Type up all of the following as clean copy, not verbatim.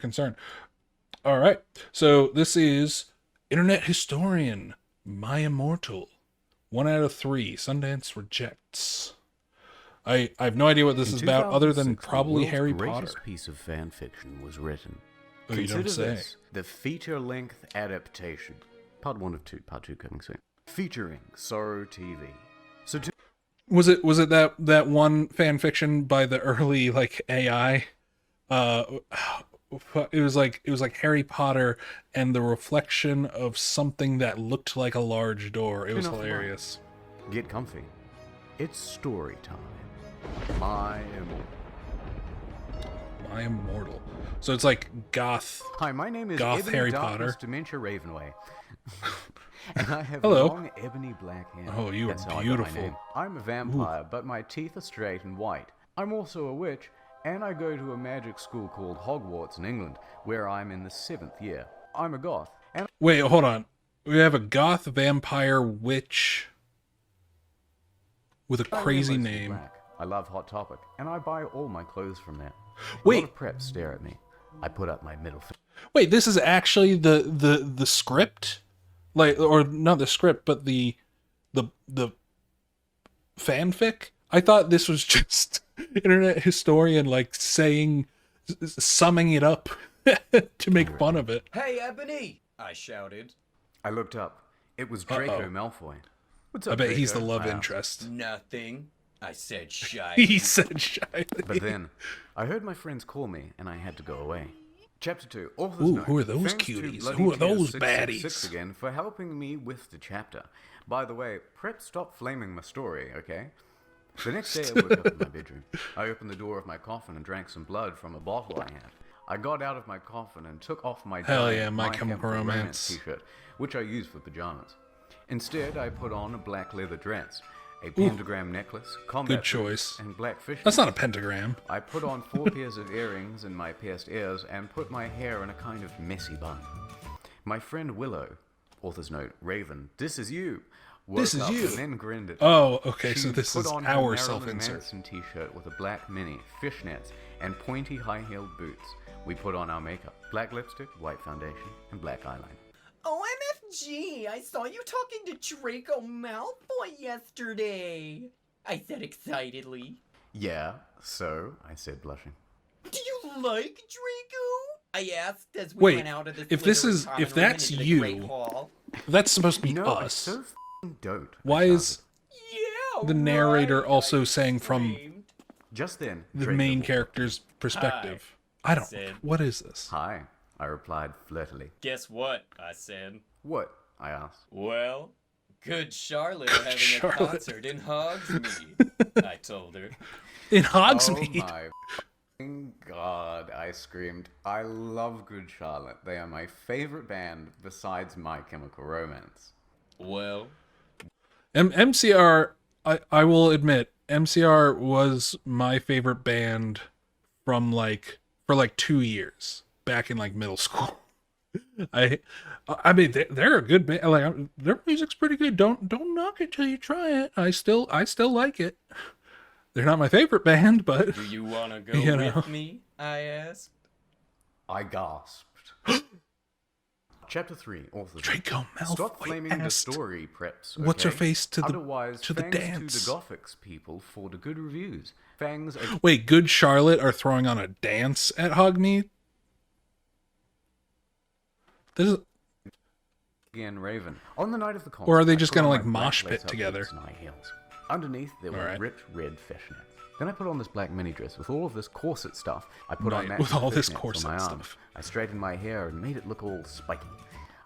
concern. All right. So this is Internet Historian, My Immortal. 1 out of 3. Sundance rejects. I have no idea what this In is about, other than 2006, probably the Harry world's Potter. greatest piece of fan fiction was written. Oh, you don't Consider say. this the feature-length adaptation. Part 1 of 2, Part 2 coming soon. Featuring Sorrow TV. So Was it that one fan fiction by the early like AI? Uh, it was like Harry Potter and the reflection of something that looked like a large door. It was Enough hilarious. get comfy. It's story time. My Immortal. My Immortal. So it's like goth. Hi, my name is Goth Ebony Harry Darkness Potter. Dementia Ravenway. And I have Hello. long ebony black hair. Oh, you are That's how I got my beautiful. name. I'm a vampire, but my teeth are straight and white. I'm also a witch, and I go to a magic school called Hogwarts in England, where I'm in the 7th year. I'm a goth, and Wait, hold on. We have a goth vampire witch with a I wear crazy mostly name. black. I love Hot Topic, and I buy all my clothes from there. Wait. A lot of preps stare at me. I put up my middle finger. Wait, this is actually the script? Like, or not the script, but the fanfic? I thought this was just Internet Historian like summing it up to make fun of it. Hey, Ebony! I shouted. I looked up. It was Draco Malfoy. What's up, I bet he's the Draco? love I asked. interest. Nothing. I said shy. He said shyly. But then, I heard my friends call me, and I had to go away. Chapter 2. Author's Ooh, note. who are those Thanks to cuties? Bloody Who are Tear those 666 baddies? again for helping me with the chapter. By the way, prep stop flaming my story, okay? The next day I woke up in my bedroom. I opened the door of my coffin and drank some blood from a bottle I had. I got out of my coffin and took off my Hell giant yeah, My Chemical Romance t-shirt, which I use for pajamas. Instead, I put on a black leather dress, a pentagram necklace, combat Good choice. boots, and black fish. That's not a pentagram. I put on 4 pairs of earrings in my pierced ears and put my hair in a kind of messy bun. My friend Willow, author's note, Raven, this is you, woke This is up you. and then grinned at me. Oh, okay, She so this put is on her our Marilyn self-insert. Manson t-shirt with a black mini, fishnets, and pointy high-heeled boots. We put on our makeup, black lipstick, white foundation, and black eyeliner. OMFG, I saw you talking to Draco Malfoy yesterday. I said excitedly. Yeah, so, I said blushing. Do you like Draco? I asked as we Wait, went out of the if this Slytherin is- common if room that's into the you, Great Hall. That's supposed to be No, I us. so f***ing don't. I Why is Yeah, the narrator right, also I saying from screamed. Just then, the Draco main walked up. character's perspective? I don't. Sid. What is this? Hi, I replied flirtily. Guess what? I said. What? I asked. Well, Good Charlotte are having Charlotte. a concert in Hogsmeade. I told her. In Oh Hogsmeade. my f***ing God, I screamed. I love Good Charlotte. They are my favorite band besides My Chemical Romance. Well, MCR, I will admit, MCR was my favorite band from for 2 years back in middle school. I mean they're a good band. Their music's pretty good. Don't knock it till you try it. I still like it. They're not my favorite band, but do you want to go You know. with me? I asked. I gasped. Chapter 3, author. Draco Malfoy Stop flaming the asked, story, preps. "What's her okay? face to the Otherwise, thanks dance?" to the Gothics people for the good reviews. Fangs Wait, Good Charlotte are throwing on a dance at Hogmeade? This is, again Raven. On the night of the concert, Or are they I just put gonna, on my mosh black pit lace-up together? boots and high heels. Underneath, there were Alright. rich red fishnets. Then I put on this black mini dress with all of this corset stuff. I put on Right, matching with all this fishnets on corset my arms. stuff. I straightened my hair and made it look all spiky.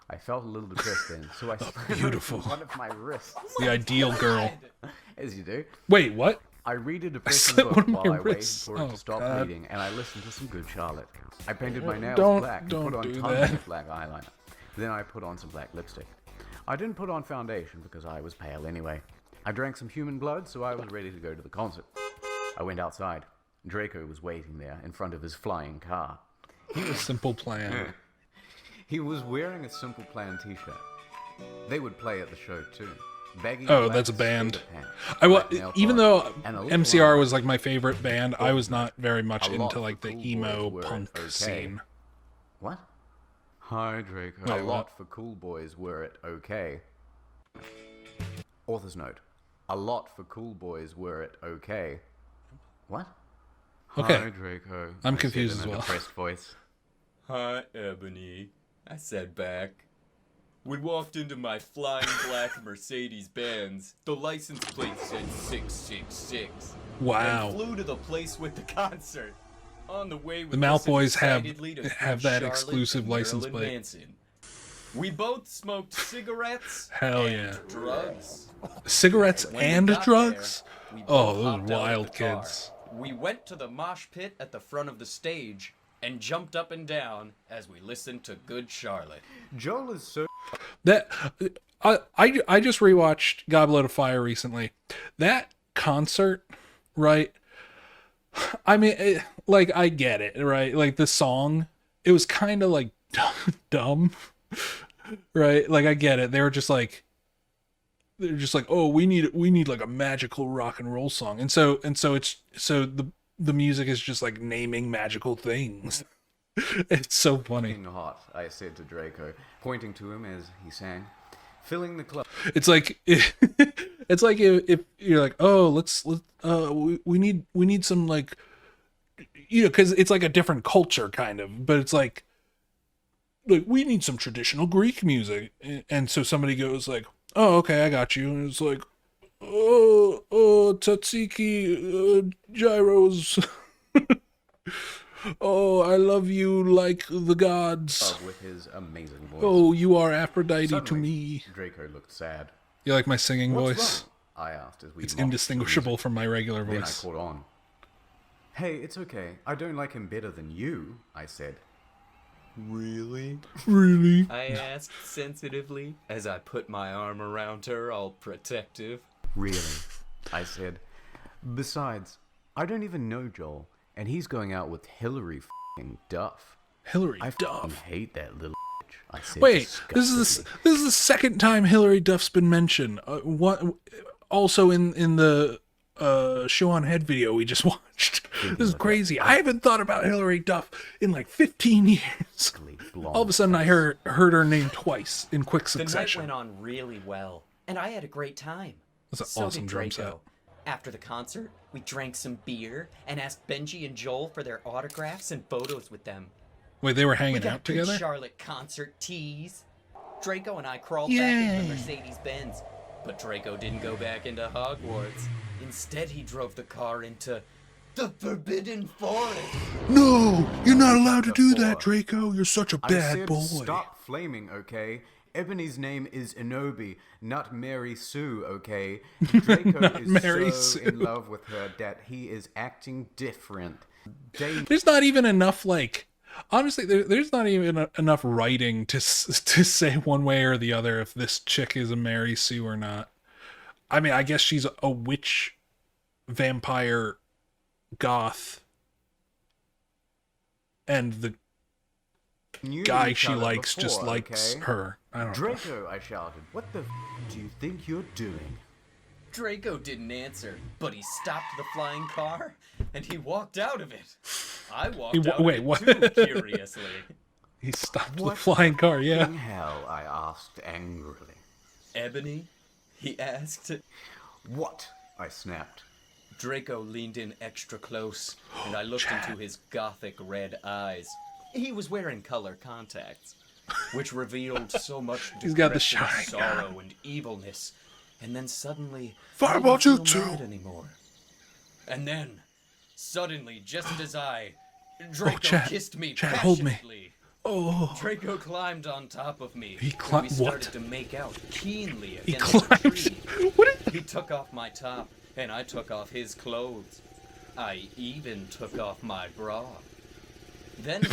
I felt a little depressed then, so I slit beautiful. one of my wrists, the ideal girl. as you do. Wait, what? I read a depressing slit book one of while my I waited wrists. for it Oh, to stop God. bleeding, and I listened to some Good Charlotte. I painted my nails Don't- black and don't put on do tons that. of black eyeliner. Then I put on some black lipstick. I didn't put on foundation because I was pale anyway. I drank some human blood, so I was ready to go to the concert. I went outside. Draco was waiting there in front of his flying car. Simple plan. He was wearing a Simple Plan t-shirt. They would play at the show too. Baggy Oh, black that's a band. skater pants, I black nail even polish, though and a little MCR armor. was my favorite band, I was not very much A lot into of the cool emo boys were punk okay. scene. What? Hi, Draco. Wait, A what? lot for cool boys were it okay. Author's note. A lot for cool boys were it okay. What? Okay. Hi, Draco. I'm I said confused in as a well. depressed voice. Hi, Ebony. I said back. We walked into my flying black Mercedes-Benz. The license plate said 666. Wow. And flew to the place with the concert. On the way, we The Malfoys listened excitedly to have Good that Charlotte exclusive and license Marilyn plate. Manson. We both smoked cigarettes Hell and yeah. drugs. Cigarettes When we and got drugs? there, we Oh, both those hopped out of wild the car. kids. We went to the mosh pit at the front of the stage and jumped up and down as we listened to Good Charlotte. Joel is so That I just rewatched Goblet of Fire recently. That concert, right? I mean, like I get it, right? Like the song, it was kind of like dumb, right? Like I get it. They're just like, oh, we need like a magical rock and roll song, and so the music is just like naming magical things. It's so funny. fucking hot, I said to Draco, pointing to him as he sang. Filling the club. It's like it's like if you're like, oh, we need some like, you know, because it's like a different culture kind of, but it's like we need some traditional Greek music, and so somebody goes like, oh, okay, I got you, and it's like, oh, tzatziki, gyros. Oh, I love you like the gods. With his amazing voice. Oh, you are Aphrodite to Suddenly, me. Draco looked sad. You like my singing What's voice? wrong? I asked as we It's mocked the indistinguishable music. from my regular Then I voice. caught on. Hey, it's okay. I don't like him better than you, I said. Really? Really? I asked sensitively as I put my arm around her, all protective. Really? I said. Besides, I don't even know Joel, and he's going out with Hillary f***ing Duff. Hillary I f***ing Duff. hate that little bitch. I said Wait, this disgustedly. is the second time Hillary Duff's been mentioned. Also in the show on head video we just watched. This is crazy. I haven't thought about Hillary Duff in like 15 years. Blonde All of a sudden I heard her name twice in quick The night succession. went on really well, and I had a great time. That's an So awesome did drum Draco. set. After the concert, we drank some beer and asked Benji and Joel for their autographs and photos with them. Wait, they were We hanging got out Good together? Charlotte concert tees. Draco and I crawled back into the Mercedes-Benz, but Draco didn't go back into Hogwarts. Instead, he drove the car into the Forbidden Forest. No, you're not allowed to do Before. that, Draco. You're such a I bad said boy. stop flaming, okay? Ebony's name is Enobi, not Mary Sue, okay? Draco is Mary so Sue. in love with her that he is acting different. There's not even enough, like, honestly, there's not even enough writing to say one way or the other if this chick is a Mary Sue or not. I mean, I guess she's a witch, vampire, goth, and the Knew guy each she other likes just before, likes okay? her. I don't know. Draco, I shouted, what the do you think you're doing? Draco didn't answer, but he stopped the flying car and he walked out of it. I walked out wait, of it what? too, curiously. He stopped What the flying car, yeah. In hell, I asked angrily. Ebony? He asked. What? I snapped. Draco leaned in extra close, and I looked into his gothic red eyes. He was wearing color contacts, which revealed so much He's got the depressing shine sorrow and evilness. And then suddenly, Fireball I didn't Jutsu! feel mad anymore. And then, suddenly, just as Draco Chad, kissed me Chad, hold me. passionately. Oh, Draco climbed on top of me. He and climbed- we started what? to make out keenly he against a climbed. tree. What? He took off my top, and I took off his clothes. I even took off my bra. Then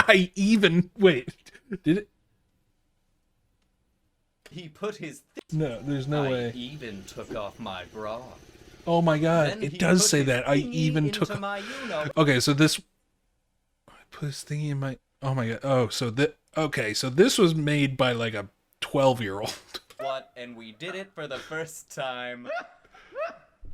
I even wait. Did it? he put his. No, there's no I way. even took off my bra. Oh my god, Then it he does put say his that. I thingy even into took. my Okay, so this. I put this thingy in my. Oh my god. Oh, so that. Okay, so this was made by like a 12-year-old. What? And we did it for the first time.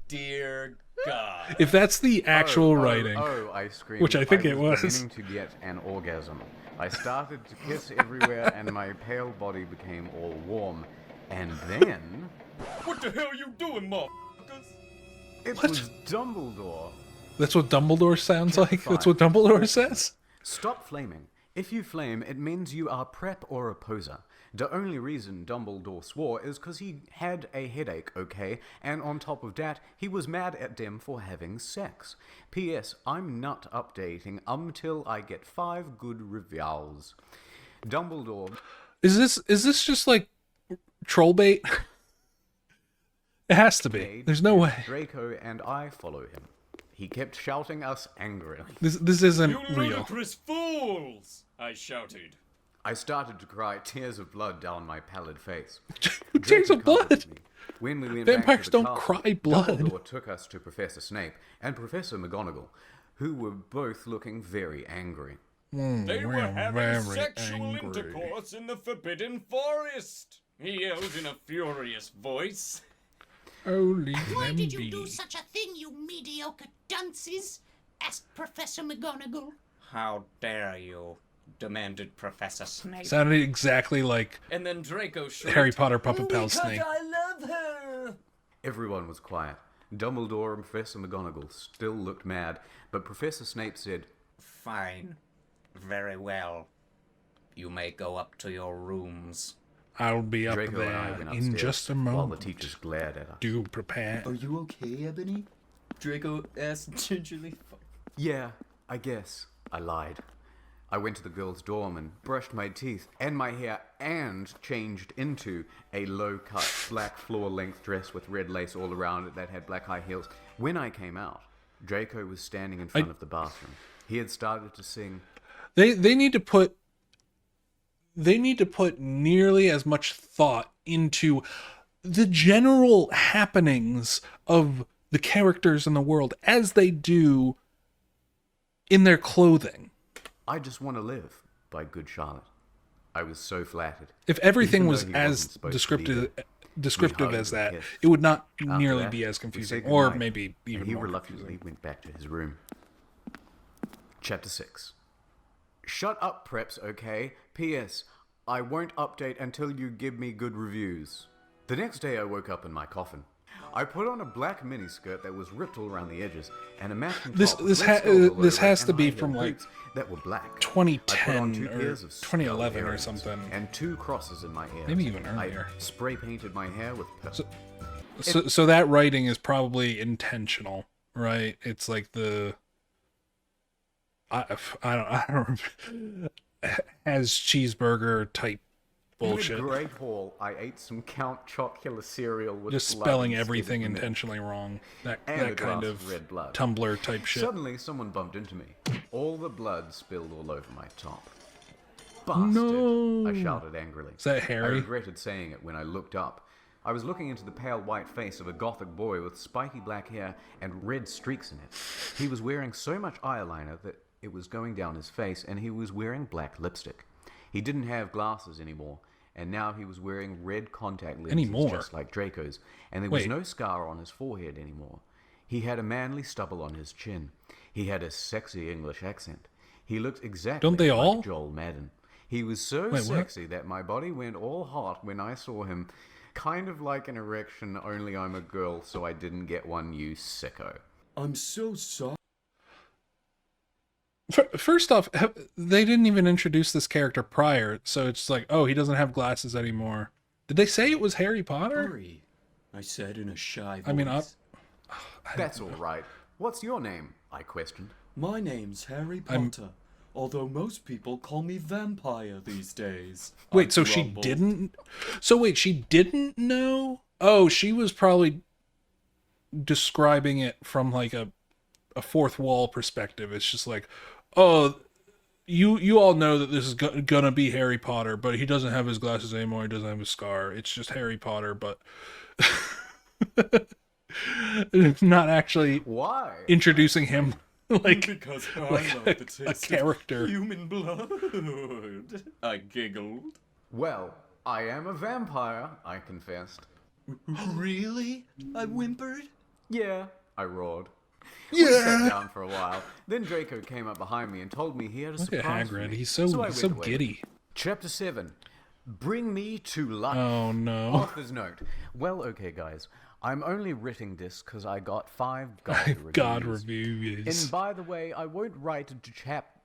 Dear God. If that's the actual writing. Oh, I screamed. Which I think it was. Beginning to get an orgasm. I started to piss everywhere and my pale body became all warm. And then... What the hell you doing, motherfuckers? It What? was Dumbledore. That's what Dumbledore sounds Chapter like? That's 5. what Dumbledore says? Stop flaming. If you flame, it means you are prep or a poser. The only reason Dumbledore swore is because he had a headache, okay? And on top of that, he was mad at them for having sex. P.S. I'm not updating until I get 5 good reviews. Dumbledore... Is this just like troll bait? It has to be. made There's no way. Draco and I follow him. He kept shouting us angrily. This isn't You real. ludicrous fools! I shouted. I started to cry tears of blood down my pallid face. Tears Draco of blood? comforted me. When we went Vampires back to the don't castle, cry blood. Dumbledore took us to Professor Snape and Professor McGonagall, who were both looking very angry. They were we're having very sexual angry. intercourse in the Forbidden Forest. He yelled in a furious voice. Holy Why did you Lamby. do such a thing, you mediocre dunces? Asked Professor McGonagall. How dare you? Demanded Professor Snape. Sounded exactly like And then Draco shrieked, Harry Potter Puppet Pals Because Snape. I love her. Everyone was quiet. Dumbledore and Professor McGonagall still looked mad, but Professor Snape said, Fine. Very well. You may go up to your rooms. I'll be up Draco and I there went in upstairs just a while moment. the teachers glared at us. Do prepare. Are you okay, Ebony? Draco asked gingerly. Yeah, I guess. I lied. I went to the girls' dorm and brushed my teeth and my hair and changed into a low-cut black floor-length dress with red lace all around it that had black high heels. When I came out, Draco was standing in front of the bathroom. He had started to sing, They need to put nearly as much thought into the general happenings of the characters in the world as they do in their clothing. I Just Want to Live by Good Charlotte. I was so flattered. If everything Even though was he as wasn't supposed to be descriptive hugged as and that, kissed. it would not After nearly that, be as we confusing, said or goodnight, maybe and even he more reluctantly confusing. went back to his room. Chapter 6. Shut up, preps, okay? P.S. I won't update until you give me good reviews. The next day I woke up in my coffin. I put on a black miniskirt that was ripped all around the edges, and a matching This- top with this red ha- skulls all this over it, has to and be high-heel from, like, boots that were black. I put 2010 on 2 or pairs of 2011 skull or earrings something. and 2 crosses in my ears. Maybe even earlier. I spray painted my hair with purple. So that writing is probably intentional, right? It's like the I don't has cheeseburger type In the bullshit. Great Hall, I ate some Count Chocula cereal with Just blood spelling instead of everything milk. intentionally wrong. That And a that kind glass of red blood. Tumblr type shit. Suddenly, someone bumped into me. All the blood spilled all over my top. Bastard! No. I shouted angrily. Is that I Harry? regretted saying it when I looked up. I was looking into the pale white face of a gothic boy with spiky black hair and red streaks in it. He was wearing so much eyeliner that it was going down his face, and he was wearing black lipstick. He didn't have glasses anymore, and now he was wearing red contact lenses Anymore? just like Draco's, and there was Wait. no scar on his forehead anymore. He had a manly stubble on his chin. He had a sexy English accent. He looked exactly Don't they like all? Joel Madden. He was so Wait, what? sexy that my body went all hot when I saw him. Kind of like an erection, only I'm a girl, so I didn't get one, you sicko. I'm so sorry. First off, they didn't even introduce this character prior, so it's like, oh, he doesn't have glasses anymore. Did they say it was Harry Potter? Hurry, I said in a shy voice. I mean, That's all right. What's your name? I questioned. My name's Harry Potter, although most people call me Vampire these days. Wait, I so she grumbled. didn't? So wait, she didn't know? Oh, she was probably describing it from like a fourth wall perspective. It's just like, oh, you all know that this is gonna be Harry Potter, but he doesn't have his glasses anymore. He doesn't have his scar. It's just Harry Potter, but not actually Why? introducing him like Because I like love the a taste character. of human blood. I giggled. Well, I am a vampire, I confessed. Really? I whimpered. Yeah, I roared. We sat down for a while. Then Draco came up behind me and told me he had a Look at surprise for Hagrid. me. He's I so went away. giddy. Chapter 7. Bring me to life. Oh no. Author's note. Well, okay, guys. I'm only writing this because I got 5 God reviews. reviews. And by the way, I won't write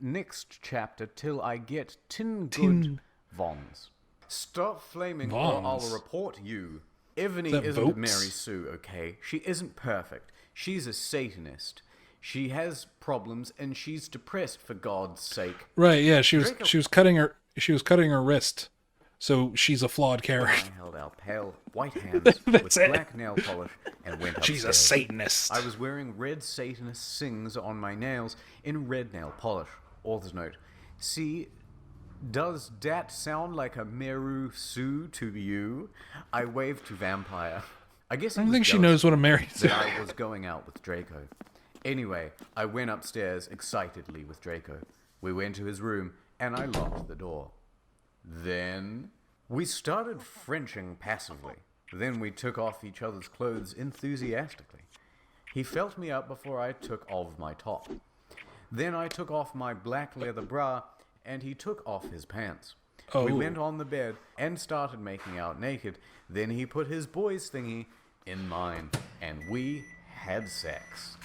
next chapter till I get 10 Tin- good Vons. Stop flaming or I'll Vons? report you. Evany that isn't Vokes? Mary Sue, okay? She isn't perfect. She's a Satanist. She has problems and she's depressed, for God's sake. Right, yeah, she Draco- was cutting her wrist. So she's a flawed I character. held out pale white hands with That's it. black nail polish and went upstairs. She's a Satanist. I was wearing red Satanist sings on my nails in red nail polish. Author's note. See, does that sound like a Meru Sue to you? I waved to Vampire. I guess I don't think she knows what a married that I was going out with Draco. Anyway, I went upstairs excitedly with Draco. We went to his room and I locked the door. Then we started Frenching passively. Then we took off each other's clothes enthusiastically. He felt me up before I took off my top. Then I took off my black leather bra and he took off his pants. We Oh. went on the bed and started making out naked. Then he put his boy's thingy in mine and we had sex.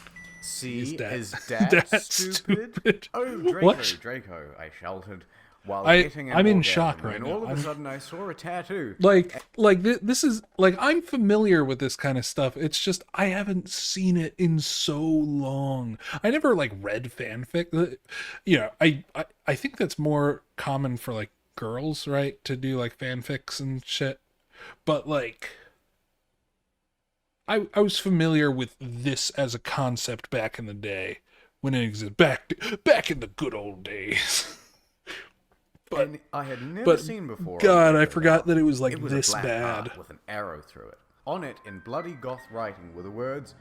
See, is that stupid? Oh, Draco, What? Draco, I shouted while I'm getting an in orgasm, shock right and now. all of a I'm- sudden I saw a tattoo. This is like, I'm familiar with this kind of stuff. It's just I haven't seen it in so long. I never like read fanfic. You know, I think that's more common for like girls, right, to do like fanfics and shit. But like, I was familiar with this as a concept back in the day when it existed, back in the good old days. But And I had never seen before. God, I Draco forgot now. that it was like a this black bad. heart with an arrow through it. On it, in bloody goth writing, were the words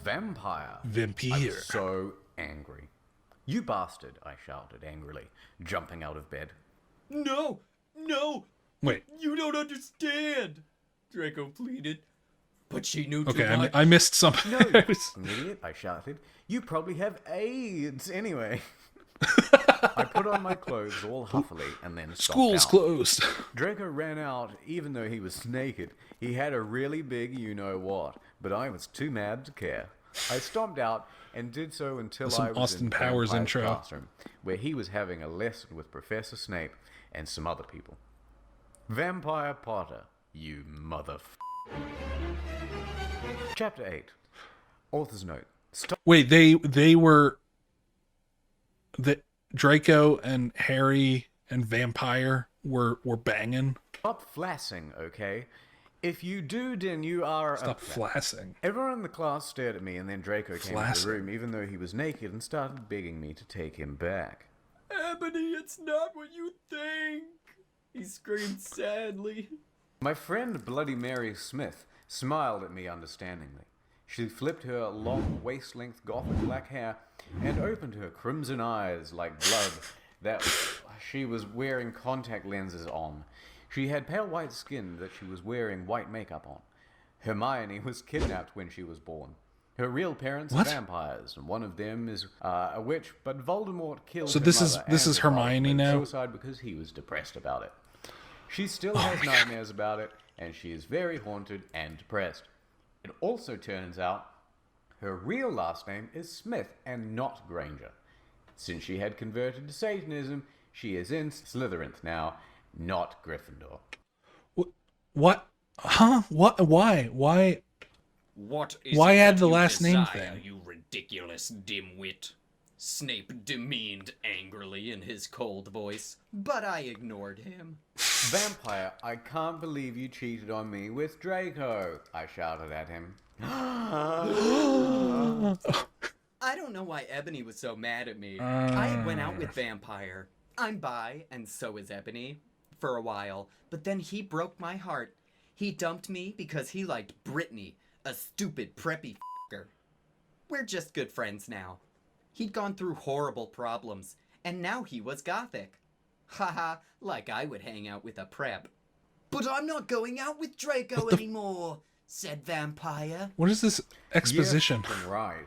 "Vampire." I Vampire. was so angry. You bastard! I shouted angrily, jumping out of bed. No! No! Wait, You don't understand! Draco pleaded. But she knew too okay, much. I missed something. No, you fucking idiot! I shouted. You probably have AIDS anyway. I put on my clothes all huffily and then stopped School's out. closed. Draco ran out, even though he was naked. He had a really big you-know-what, but I was too mad to care. I stomped out and did so until Some I was Austin in Powers Vampire's intro. classroom, where he was having a lesson with Professor Snape and some other people. Vampire Potter, you Chapter 8. Author's note. Stop Wait, they were the Draco and Harry and Vampire were banging. flassing, okay? If you do, then you are Stop a flassing. Everyone in the class stared at me, and then Draco came into Flaccid. the room, even though he was naked, and started begging me to take him back. Ebony, it's not what you think! He screamed sadly. My friend Bloody Mary Smith smiled at me understandingly. She flipped her long waist-length gothic black hair and opened her crimson eyes like blood that she was wearing contact lenses on. She had pale white skin that she was wearing white makeup on. Hermione was kidnapped when she was born. Her real parents What? are vampires, and one of them is a witch, but Voldemort killed So her this is- mother this and is her father, Hermione committed now? suicide because he was depressed about it. She still has nightmares about it, and she is very haunted and depressed. It also turns out her real last name is Smith and not Granger. Since she had converted to Satanism, she is in Slytherin now, not Gryffindor. What? Huh? What? Why? Why? What is Why it add that the you last name desire, thing? You ridiculous dimwit. Snape demeaned angrily in his cold voice, but I ignored him. Vampire, I can't believe you cheated on me with Draco, I shouted at him. I don't know why Ebony was so mad at me. I went out with Vampire. I'm bi, and so is Ebony, for a while, but then he broke my heart. He dumped me because he liked Brittany, a stupid preppy f***er. We're just good friends now. He'd gone through horrible problems, and now he was gothic. Haha, like I would hang out with a prep. But I'm not going out with Draco anymore, said Vampire. What is this exposition? Yes, right.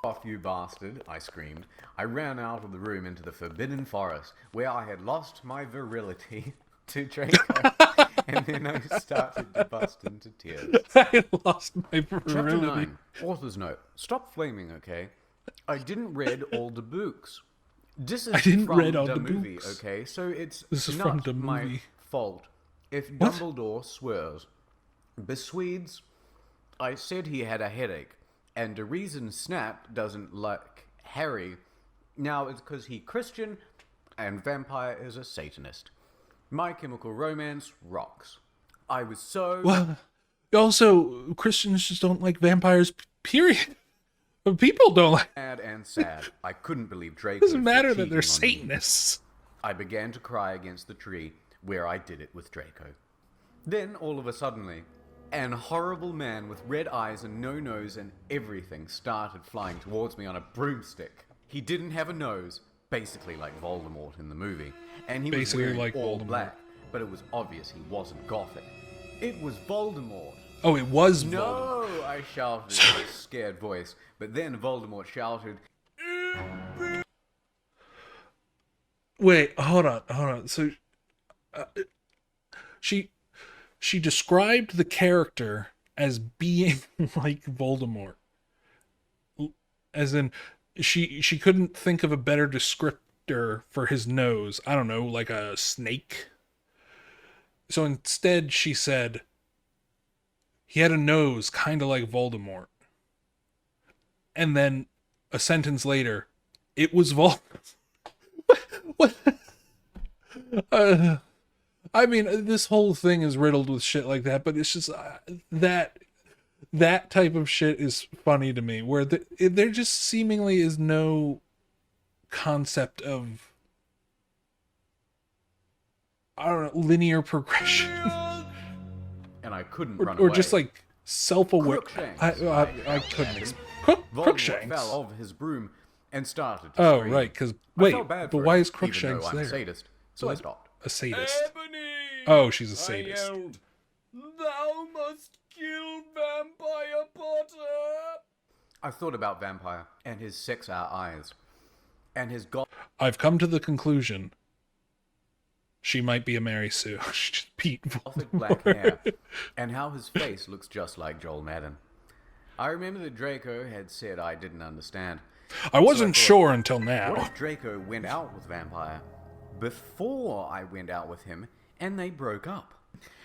off, you bastard, I screamed. I ran out of the room into the forbidden forest, where I had lost my virility to Draco, and then I started to bust into tears. I lost my Chapter virility. 9. Author's note. Stop flaming, okay? I didn't read all the books. This is didn't from read all the the movie, books. okay? So it's This is not from the my movie. fault. If What? Dumbledore swears, Beswedes, I said he had a headache, and the reason Snap doesn't like Harry now is because he Christian and Vampire is a Satanist. My Chemical Romance rocks. I was so... Well, also, Christians just don't like vampires, period. But people don't like mad and sad. I couldn't believe Draco. it. Doesn't for matter that they're cheating on me. Satanists. I began to cry against the tree where I did it with Draco. Then, all of a suddenly, an horrible man with red eyes and no nose and everything started flying towards me on a broomstick. He didn't have a nose, basically like Voldemort in the movie, and he Basically was wearing like all Voldemort. black, but it was obvious he wasn't gothic. It was Voldemort. Oh, it was Voldemort. No, I shouted in a scared voice, but then Voldemort shouted, Wait, hold on. So, she described the character as being like Voldemort, as in she couldn't think of a better descriptor for his nose. I don't know, like a snake. So instead, she said he had a nose kind of like Voldemort, and then a sentence later, it was Voldemort. What? I mean, this whole thing is riddled with shit like that, but it's just that type of shit is funny to me, where there just seemingly is no concept of, I don't know, linear progression, and I couldn't or run away. just like self-aware. Crookshanks. I couldn't. Voldemort Crookshanks. fell off his broom and started to Oh, scream. right, because I wait, felt bad but for why him, is even Crookshanks though I'm a there? sadist, so I stopped. A sadist. Ebony! Oh, she's a I sadist. yelled, "Thou must kill Vampire Potter!" I thought about Vampire and his 6-hour eyes and his I've come to the conclusion she might be a Mary Sue. She just beat gothic Voldemort. black hair and how his face looks just like Joel Madden. I remember that Draco had said I didn't understand. I wasn't thought, sure until What now. if Draco went out with Vampire before I went out with him and they broke up?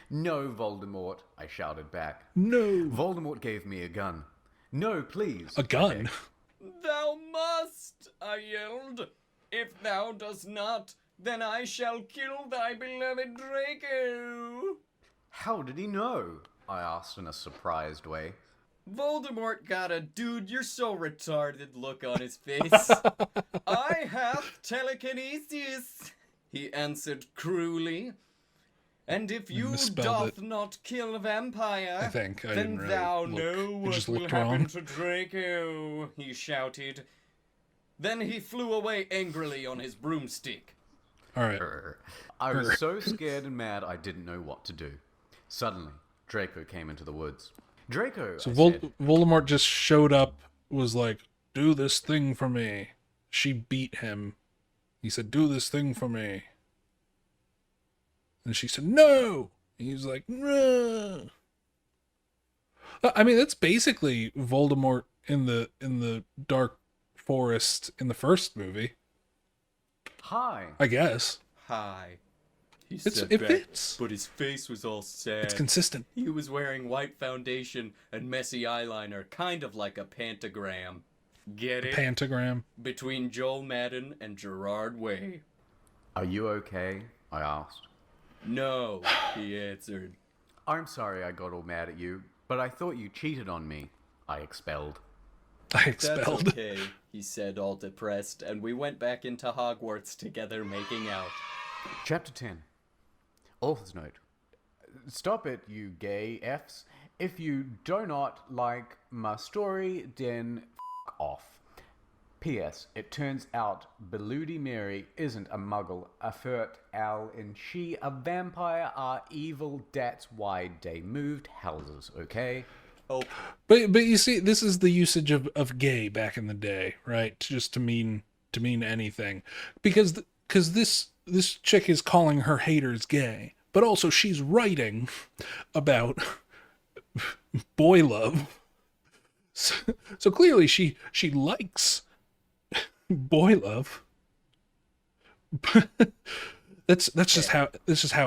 No, Voldemort, I shouted back. No. Voldemort gave me a gun. No, please. A gun? "Thou must!" I yelled. "If thou dost not, then I shall kill thy beloved Draco!" How did he know? I asked in a surprised way. Voldemort got a "dude, you're so retarded" look on his face. "I have telekinesis," he answered cruelly. "And if you misspelled doth not kill Vampire, I think. I then didn't really thou look. know It what just will looked happen wrong. to Draco," he shouted. Then he flew away angrily on his broomstick. Alright. I was so scared and mad I didn't know what to do. Suddenly, Draco came into the woods. Draco, So I said, Voldemort just showed up, was like, do this thing for me. She beat him. He said, do this thing for me. And she said, no! And he was like, no! I mean, that's basically Voldemort in the Dark Forest in the first movie, hi. I guess. "Hi," he It said back, fits. but his face was all sad. It's consistent. He was wearing white foundation and messy eyeliner, kind of like a pentagram. Get it? Pentagram. Between Joel Madden and Gerard Way. Are you okay? I asked. "No," he answered. I'm sorry I got all mad at you, but I thought you cheated on me. I expelled. I "That's expelled. okay," he said, all depressed, and we went back into Hogwarts together making out. Chapter 10. Author's note. Stop it, you gay Fs. If you do not like my story, then f*** off. P.S. It turns out Bloody Mary isn't a muggle, a flirt owl, and she a vampire are evil. That's why they moved houses, okay? Oh, But you see, this is the usage of gay back in the day, right? Just to mean anything, because this chick is calling her haters gay, but also she's writing about boy love. So clearly she likes boy love. that's just how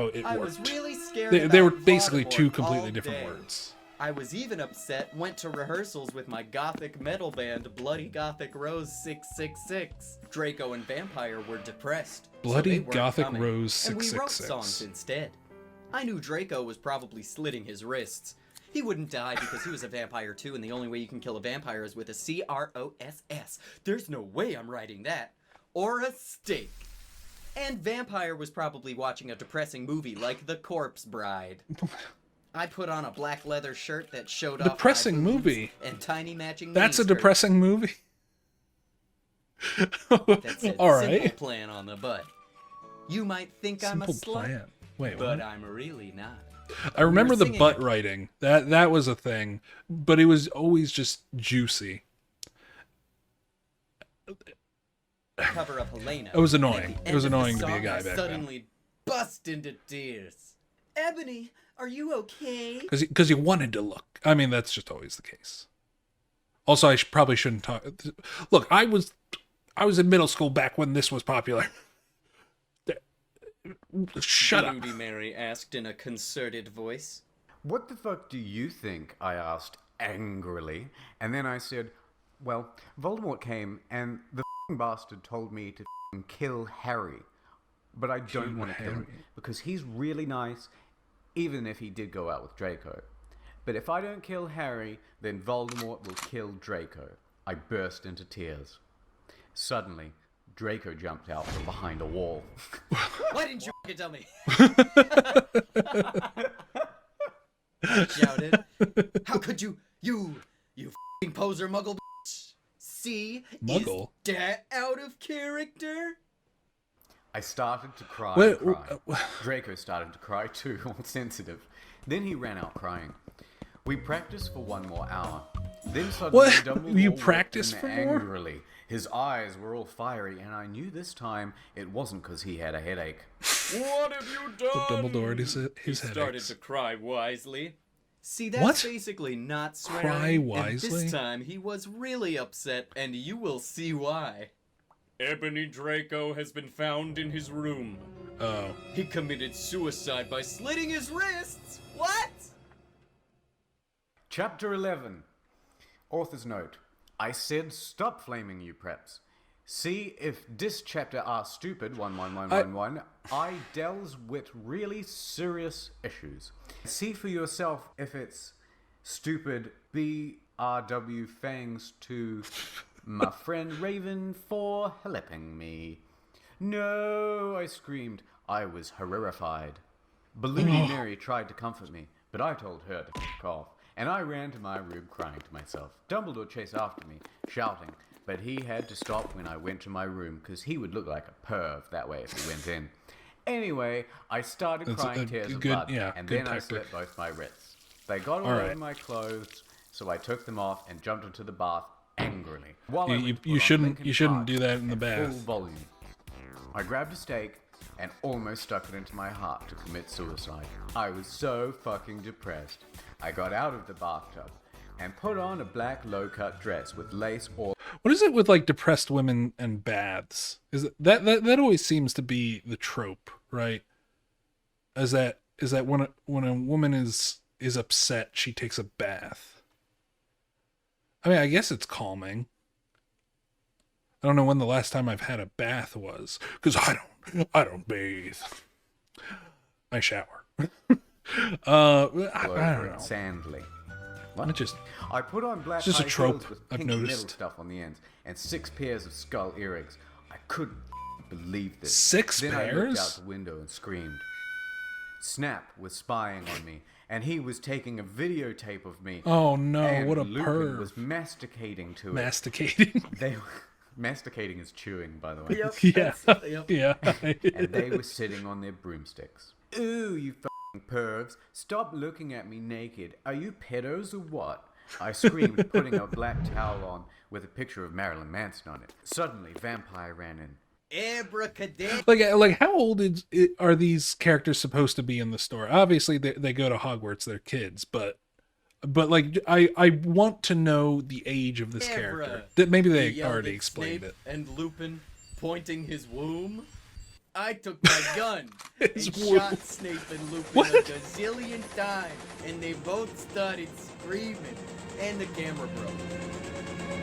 it I was worked. really scared. They were about basically Voldemort two completely all different day. words. I was even upset, went to rehearsals with my gothic metal band, Bloody Gothic Rose 666. Draco and Vampire were depressed. Bloody so they weren't Gothic coming, Rose and we wrote 666. songs instead. I knew Draco was probably slitting his wrists. He wouldn't die because he was a vampire too, and the only way you can kill a vampire is with a CROSS. There's no way I'm writing that. Or a stake. And Vampire was probably watching a depressing movie like The Corpse Bride. I put on a black leather shirt that showed off my Depressing boobs movie. and tiny matching That's a miniskirt. depressing movie. That's it. All Simple right. plan on the butt. You might think I'm a Simple slut, plan. Wait, but what? I'm really not. I remember the singing butt it. writing. That was a thing, but it was always just juicy. Cover up Helena. It was and at annoying. the It was end of the annoying to be a song, guy I back then. suddenly bust into tears. Ebony, are you okay? Because you wanted to look. I mean, that's just always the case. Also, I probably shouldn't talk. Look, I was in middle school back when this was popular. Shut up. Bloody Mary asked in a concerted voice. What the fuck do you think? I asked angrily. And then I said, well, Voldemort came and the f***ing bastard told me to f***ing kill Harry. But I don't want to kill him because he's really nice, even if he did go out with Draco. But if I don't kill Harry, then Voldemort will kill Draco. I burst into tears. Suddenly, Draco jumped out from behind a wall. Why didn't you f***ing tell me? I shouted. How could you f***ing poser muggle bitch? See? Muggle? Is that out of character? I started to cry. Wait, and cry. Draco started to cry too, all sensitive. Then he ran out crying. We practiced for 1 more hour. Then suddenly What? Dumbledore You looked practiced at for me more? angrily. His eyes were all fiery, and I knew this time it wasn't because he had a headache. What have you done? Dumbledore his He started headaches. to cry wisely. See, that's What? basically not swearing. Cry And wisely? this time he was really upset, and you will see why. Ebony Draco has been found in his room. Oh. He committed suicide by slitting his wrists. What? Chapter 11. Author's note. I said stop flaming you preps. See if this chapter are stupid 11111. I delves with really serious issues. See for yourself if it's stupid BRW thanks to my friend Raven for helping me. No, I screamed. I was horrified. Balloony Mary tried to comfort me, but I told her to f*** off, and I ran to my room crying to myself. Dumbledore chased after me, shouting, but he had to stop when I went to my room, because he would look like a perv that way if he went in. Anyway, I started That's crying a tears of good- blood, yeah, and good then I tactic. slit both my wrists. They got all Alright. over my clothes, so I took them off and jumped into the bath angrily. While I You- went to you put on shouldn't- Linkin you shouldn't Park do that in the at bath. full volume. I grabbed a stake and almost stuck it into my heart to commit suicide. I was so fucking depressed. I got out of the bathtub and put on a black low-cut dress with lace all What is it with like depressed women and baths? Is it, that always seems to be the trope, right? Is that when a woman is upset, she takes a bath. I mean, I guess it's calming. I don't know when the last time I've had a bath was, because I don't bathe. I shower. I over don't it know. sandly. It just I put on black It's just a high trope, heels with I've pink metal noticed. stuff on the ends and 6 pairs of skull earrings. I couldn't believe this. 6 then I looked pairs? out the window and screamed. Snap was spying on me, and he was taking a videotape of me. Oh no, and what a Lupin perv. was masticating to it. Masticating. They masticating is chewing, by the way. Yeah. Yep. Yeah. And they were sitting on their broomsticks. Ooh, you f***ing pervs. Stop looking at me naked. Are you pedos or what? I screamed, putting a black towel on with a picture of Marilyn Manson on it. Suddenly, Vampire ran in. Abracadabra. Like how old are these characters supposed to be in the story? Obviously, they go to Hogwarts, they're kids, but like I want to know the age of this character. That maybe He they yelled already at explained Snape it. and Lupin, pointing his womb. I took my gun and His womb. shot Snape and Lupin What? a gazillion times, and they both started screaming, and the camera broke.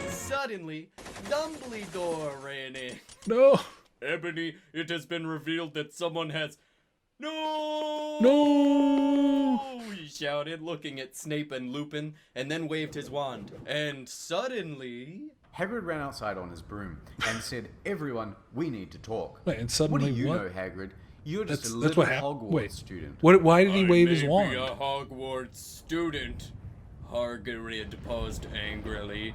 Suddenly, Dumbledore ran in. No, Ebony, it has been revealed that someone has... No! no. He shouted, looking at Snape and Lupin, and then waved his wand. And suddenly... Hagrid ran outside on his broom and said, "Everyone, we need to talk." Wait, and What suddenly do you what? know, Hagrid? You're just That's a what little happened. Hogwarts Wait, student. what? Why did he I wave may his be wand? a Hogwarts student, Hagrid paused angrily,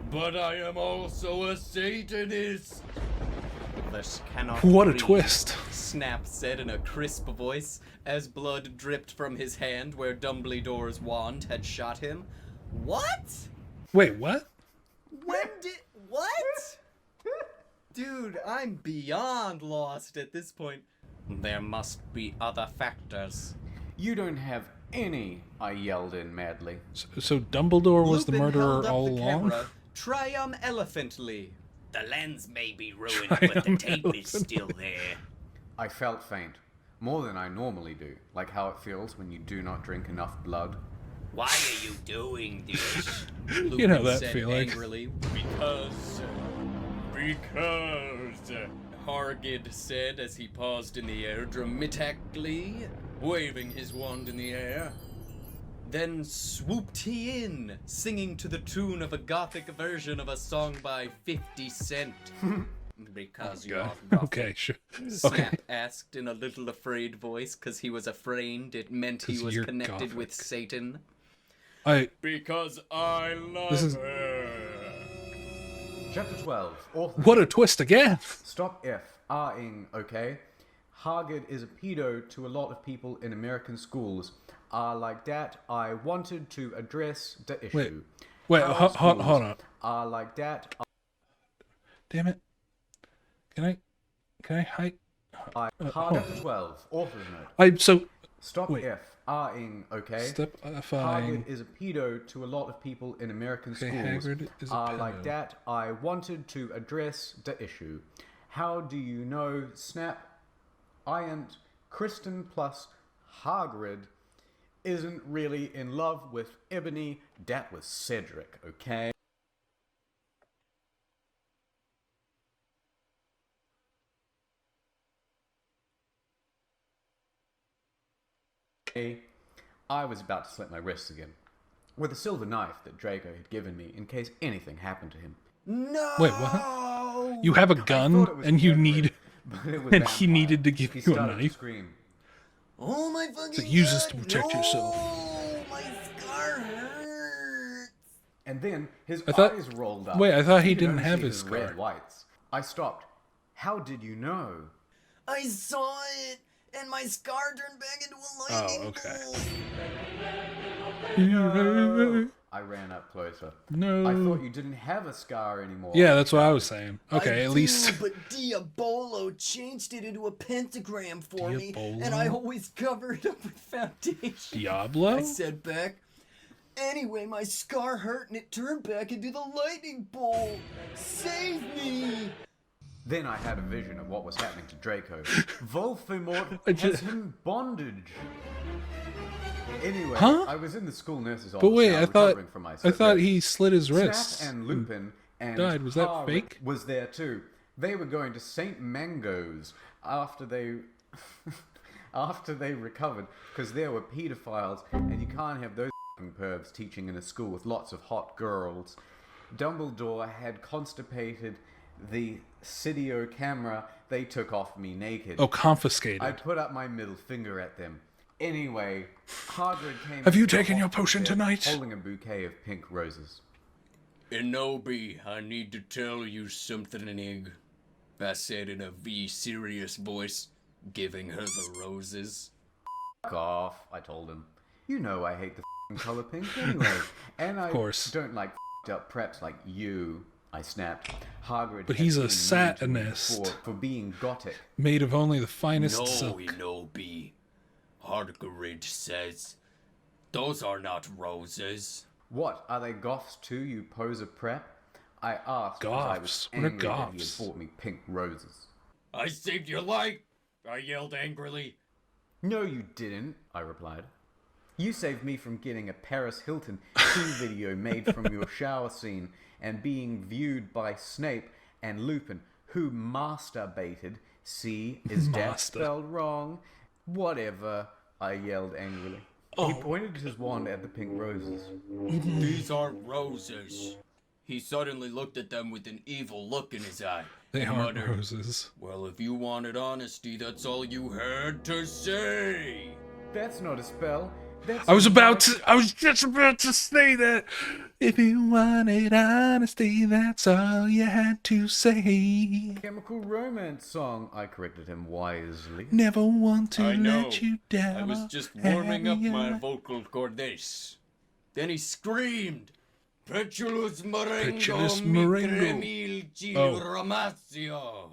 but I am also a Satanist. This cannot What a be, twist! Snap said in a crisp voice as blood dripped from his hand where Dumbledore's wand had shot him. What? Wait, what? When did... What? Dude, I'm beyond lost at this point. There must be other factors. You don't have any, I yelled in madly. So Dumbledore was the Lupin murderer held up all the along? camera, triumphantly. The lens may be ruined, but the tape is still there. I felt faint, more than I normally do, like how it feels when you do not drink enough blood. Why are you doing this? You know Lupin that said feeling. angrily. Because Hargid said as he paused in the air dramatically, waving his wand in the air. Then swooped he in, singing to the tune of a gothic version of a song by 50 Cent. Because you're gothic. Okay, sure. Snap Okay. asked in a little afraid voice, because he was afraid it meant he 'Cause was you're connected with gothic. Satan. Because I love This is- Chapter 12. Author. What a twist again! Stop F-R-ing, okay? Hargid is a pedo to a lot of people in American schools. Like that, I wanted to address the issue. Wait, How hold schools on. Like that, Damn it. Can I hide? Chapter 12. Author's note. Wait. Stop F-R-ing, okay? Step Hargid is a pedo to a lot of people in American Okay, schools. Hagrid is a Like pedo. that, I wanted to address the issue. How do you know Snap, Iant, Kristen plus Hagrid isn't really in love with Ebony? That was Cedric, okay? I was about to slit my wrists again with a silver knife that Draco had given me in case anything happened to him. No! Wait, what? You have a I gun thought it was and you Edward, need but it was and he vampire. needed to give He you a started to knife. scream. Oh my fucking So use this God, to protect no! yourself. My scar hurts! And then his I thought- eyes rolled up. wait, I thought he You could didn't only have see his red scar. whites. I stopped. How did you know? I saw it, and my scar turned back into a lightning okay. bolt. I ran up closer. No. I thought you didn't have a scar anymore. Yeah, that's what I was saying. Okay, I at least. do, but Diabolo changed it into a pentagram for me, and Diabolo? I always cover it up with foundation. Diablo? I said back. Anyway, my scar hurt and it turned back into the lightning bolt. Save me! Then I had a vision of what was happening to Draco. Voldemort I has just- him in bondage. Anyway, Huh? I was in the school nurse's office. But wait, now, I thought recovering from my I thought wrists. he slit his wrists. Snap and Lupin and died. Was that Harwick fake? was there too. They were going to St. Mango's after they after they recovered because there were pedophiles and you can't have those f***ing pervs teaching in a school with lots of hot girls. Dumbledore had constipated the Sidio camera. They took off me naked. Oh, confiscated. I put up my middle finger at them. Anyway, Hagrid came. Have you into the taken your hospital potion bed tonight? Holding a bouquet of pink roses. Enobi, I need to tell you something, Nig. I said in a serious voice, giving her the roses. Fuck off, I told him. You know I hate the color pink anyway. And I course. don't like up preps like you, I snapped. Hagrid But has he's a been mean to me Satanist. for being gothic. Made of only the finest No, silk. no, B. Hagrid says, those are not roses. What, are they goths too, you poser prep? I asked because I was Goths? What are angry that he had goths? bought me pink roses. I saved your life, I yelled angrily. No, you didn't, I replied. You saved me from getting a Paris Hilton 2 video made from your shower scene and being viewed by Snape and Lupin, who masturbated. See, is that Master. spelled wrong? Whatever, I yelled angrily. He pointed his wand at the pink roses. These aren't roses. He suddenly looked at them with an evil look in his eye. They and aren't muttered, roses. well, if you wanted honesty, that's all you had to say. That's not a spell. That's I was a just about to say that. If you wanted honesty, that's all you had to say. Chemical Romance song, I corrected him wisely. Never want to I know. let you down. I was just warming up my vocal cordes. Then he screamed, Petulus Marengo, Petulus mi Marengo. cremil Oh. Romacio.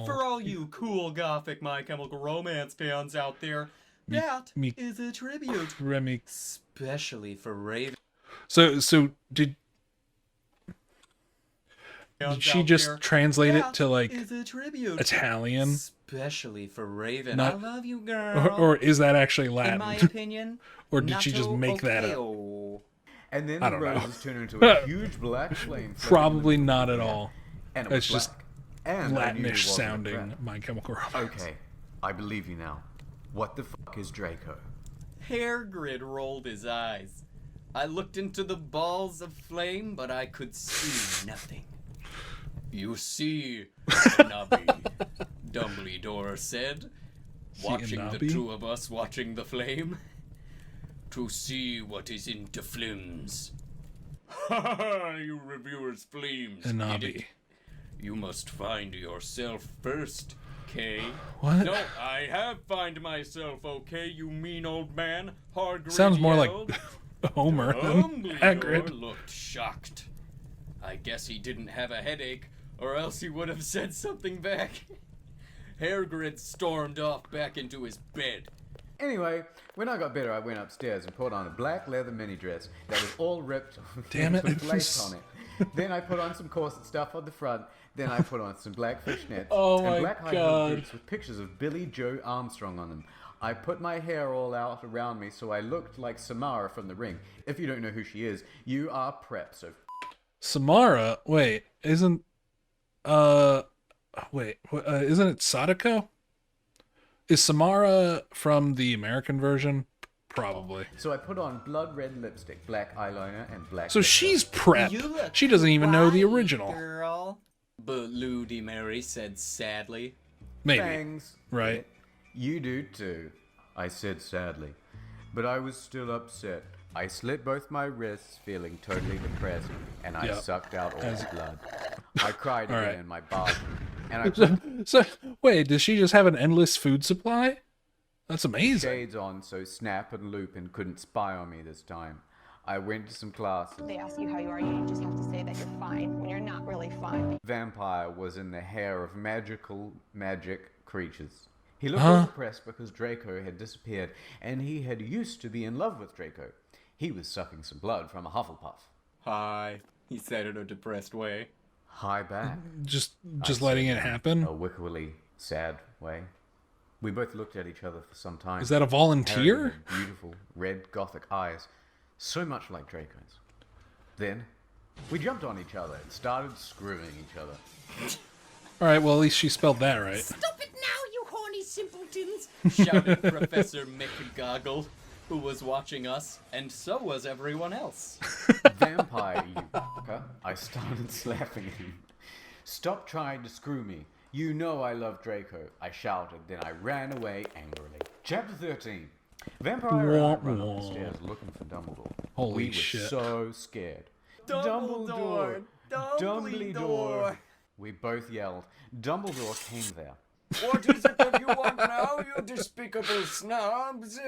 For all you cool gothic My Chemical Romance fans out there, that me- is a tribute. Remy. Especially for Raven. So did she just translate it to like is a tribute. Italian, Especially for Raven. Not- I love you, girl. or is that actually in Latin? my opinion, Or did she just natto make that up? okeo. And then I the don't know. roses turned into a huge black flame. floating in the Probably middle not of at the air. all. And it It's was just black. And I knew he Latinish wasn't a sounding prep. My Chemical Romance. Okay, I believe you now. What the fuck is Draco? Hairgrid rolled his eyes. I looked into the balls of flame, but I could see nothing. You see, Nubby, Dumbledore said, watching the Nubby? two of us watching the flame, to see what is into flames. Ha ha ha, you reviewers flames. And did Nobby. it? You must find yourself first, Kay. What? No, I have find myself, okay, you mean old man. Hagrid Sounds more yelled. like Homer than Dumbledore Hagrid. looked shocked. I guess he didn't have a headache, or else he would have said something back. Hagrid stormed off back into his bed. Anyway, when I got better, I went upstairs and put on a black leather mini dress that was all ripped Damn it. with lace on it. Then I put on some corset stuff on the front. Then I put on some black fishnets Oh my and black high heel God. boots with pictures of Billy Joe Armstrong on them. I put my hair all out around me so I looked like Samara from The Ring. If you don't know who she is, you are prep, so Samara, wait, isn't isn't it Sadako? Is Samara from the American version? Probably. So I put on blood red lipstick, black eyeliner, and black So lip she's gloss. prep. You look She doesn't even know the quiet, original. girl. But Ludi Mary said sadly. Maybe. Thanks. Right. You do too, I said sadly. But I was still upset. I slit both my wrists, feeling totally depressed, and I Yep. sucked out all As- the blood. I cried All again right. in my bathroom, and I put So wait, does she just have an endless food supply? That's amazing. shades on so Snap and Lupin couldn't spy on me this time. I went to some classes. They ask you how you are, you just have to say that you're fine when you're not really fine. Vampire was in the hair of magic creatures. He looked Huh? all depressed because Draco had disappeared, and he had used to be in love with Draco. He was sucking some blood from a Hufflepuff. Hi, he said in a depressed way. Hi back. Just I letting said it in happen. A wickedly sad way. We both looked at each other for some time. Is that a Harry volunteer? had beautiful red gothic eyes, so much like Draco's. Then we jumped on each other and started screwing each other. All right. Well, at least she spelled that right. Stop it now, you horny simpletons! Shouted Professor McGoggle, who was watching us, and so was everyone else. Vampire, you fucker. I started slapping him. Stop trying to screw me. You know I love Draco, I shouted, then I ran away angrily. Chapter 13. Vampire and I run up the stairs looking for Dumbledore. Holy we were shit. so scared. Dumbledore! Dumbledore! We both yelled. Dumbledore came there. What is it that you want now, you despicable snobs?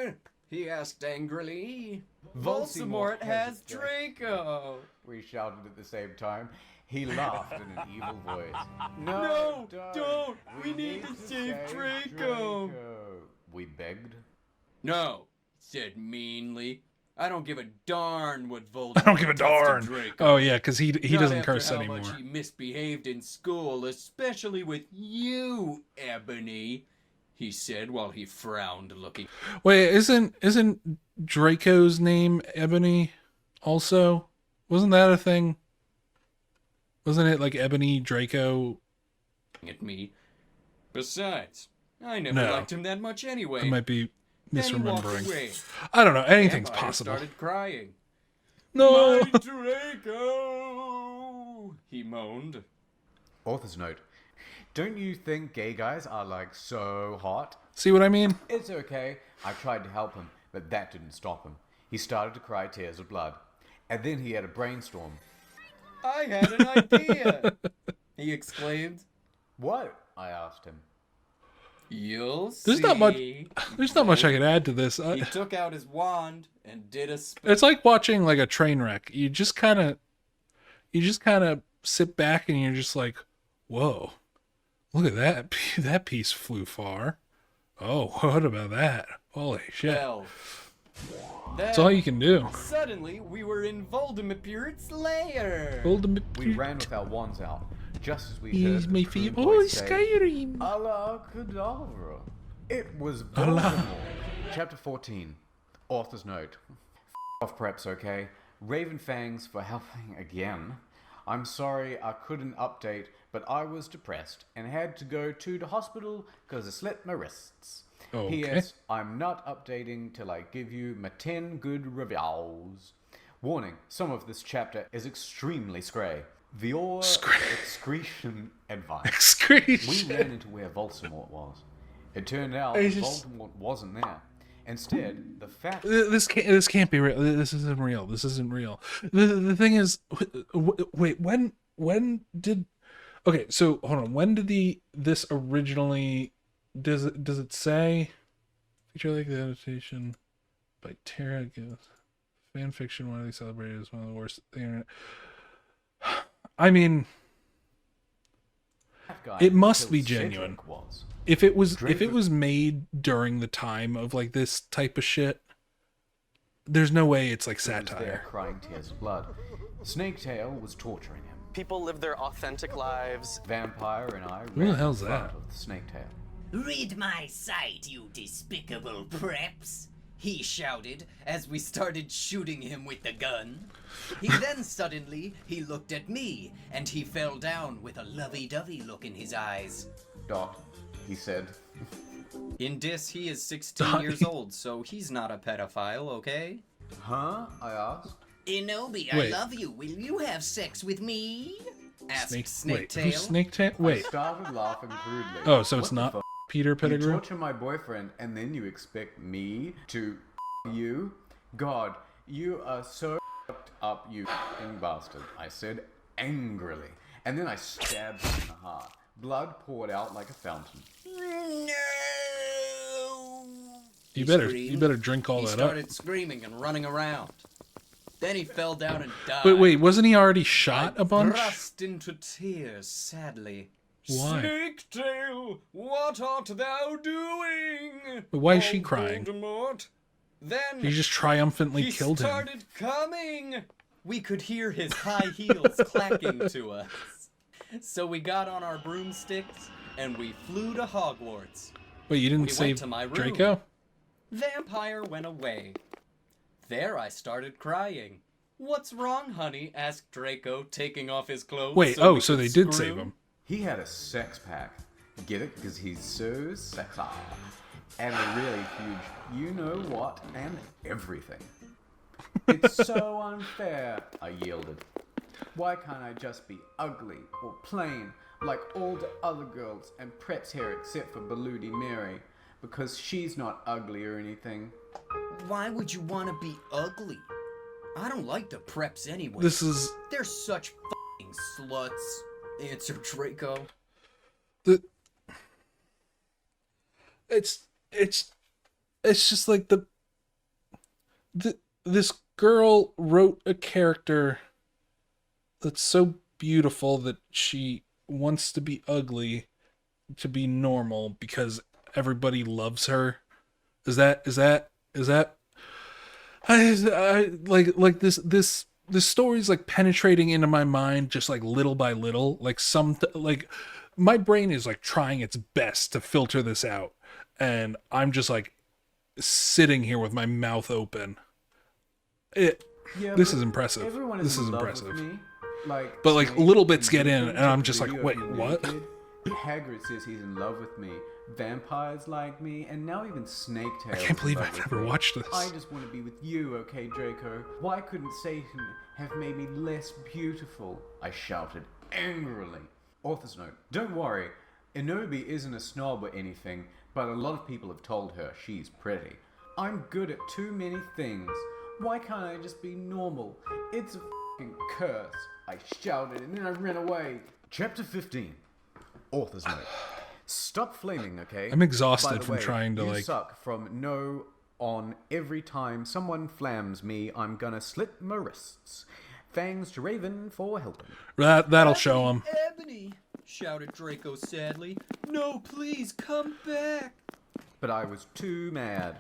He asked angrily. Voldemort Voldemort has has Draco. We shouted at the same time. He laughed in an evil voice. No, don't. We need to save Draco. We begged. No, he said meanly. I don't give a darn what Voldemort I don't give a does to darn. Draco. Oh yeah, because he Not doesn't after curse how anymore. much he misbehaved in school, especially with you, Ebony. He said while he frowned, looking. Wait, isn't Draco's name Ebony? Also, wasn't that a thing? Wasn't it like Ebony Draco? At me. Besides, I never No. liked him that much anyway. I might be Then he walked misremembering. away. I don't know. Anything's Vampire possible. started crying. No. My Draco! He moaned. Author's note. Don't you think gay guys are like so hot? See what I mean? It's okay. I tried to help him, but that didn't stop him. He started to cry tears of blood. And then he had a brainstorm. I had an idea! He exclaimed. What? I asked him. You'll There's see. not much. There's not much I could add to this. He took out his wand and did a spell. It's like watching like a train wreck. You just kind of sit back and you're just like, whoa, look at that. That piece flew far. Oh, what about that? Holy shit. That's all you can do. Suddenly, we were in Voldemort's lair. We ran with our wands out, just as we He's heard my the croon favorite. Oh, voice say, Skyrim. Allah Kedavra. It was Allah. Voldemort. Chapter 14. Author's note. Off preps, okay? Raven Fangs for helping again. I'm sorry I couldn't update, but I was depressed and had to go to the hospital because I slipped my wrists. Okay. P.S. I'm not updating till I give you my 10 good reviews. Warning, some of this chapter is extremely scray. Viewer excretion advice. Excretion. We ran into where Voldemort was. It turned out Voldemort wasn't there. Instead, the fact... This can't be real. This isn't real. This isn't real. The thing is, wait, when did... Okay, so hold on. When did this originally... Does it say feature like the adaptation by Tara gives fan fiction widely celebrated as one of the worst the internet? I mean, it must be genuine. If it was made during the time of like this type of shit, there's no way it's like satire. There crying tears of blood. Snaketail was torturing him. People live their authentic lives. Vampire and I Who the ran hell's in front that? of the Snaketail. Read my sight, you despicable preps. He shouted as we started shooting him with the gun. Then suddenly he looked at me and he fell down with a lovey-dovey look in his eyes. Dot, he said. In Dis, he is 16 years old, so he's not a pedophile, okay? Huh? I asked. Inobi, Wait. I love you. Will you have sex with me? Asked Wait, Snaketail. who's Snaketail? Wait. I started laughing crudely. Oh, so it's What the not fuck? Peter You Pettigrew? torture my boyfriend and then you expect me to you? God, you are so up, you f***ing bastard, I said angrily. And then I stabbed him in the heart. Blood poured out like a fountain. No! You better drink all He that started up. screaming and running around. Then he fell down and died. Wait, wasn't he already shot I a bunch? burst into tears, sadly. Why? Snaketail, what art thou doing? But why is she Oh, crying? Voldemort. Then He just triumphantly he killed him. started coming. We could hear his high heels clacking to us. So we got on our broomsticks and we flew to Hogwarts. Wait, you didn't We went save to my room. Draco? Vampire went away. There I started crying. What's wrong, honey? Asked Draco, taking off his clothes. Wait, we so could they did screw. save him. He had a sex pack. Get it? Because he's so sexy. And a really huge you know what and everything. It's so unfair, I yielded. Why can't I just be ugly or plain like all the other girls and preps here except for Baludi Mary? Because she's not ugly or anything. Why would you want to be ugly? I don't like the preps anyway. This is They're such f***ing sluts. Answered Draco. it's just like the this girl wrote a character that's so beautiful that she wants to be ugly to be normal because everybody loves her. Is that I like this story's like penetrating into my mind just like little by little. Like like my brain is like trying its best to filter this out, and I'm just like sitting here with my mouth open. This is impressive. Everyone This is in love impressive. with me. Like, But like Snape little bits and get in, Lupin and I'm took a just like, video wait, of me what? naked. Hagrid says he's in love with me. Vampires like me, and now even Snake Tails. I can't believe in love I've with never me. watched this. I just want to be with you, okay, Draco? Why couldn't Satan have made me less beautiful? I shouted angrily. Author's note: don't worry, Enobi isn't a snob or anything, but a lot of people have told her she's pretty. I'm good at too many things. Why can't I just be normal? It's a f***ing curse. I shouted and then I ran away. Chapter 15. Author's note. Stop flaming, okay? I'm exhausted By the from way, trying to, you like- suck from no on every time someone flams me, I'm gonna slit my wrists. Thanks to Raven for helping. That'll show him. Ebony! Shouted Draco sadly. No, please, come back! But I was too mad.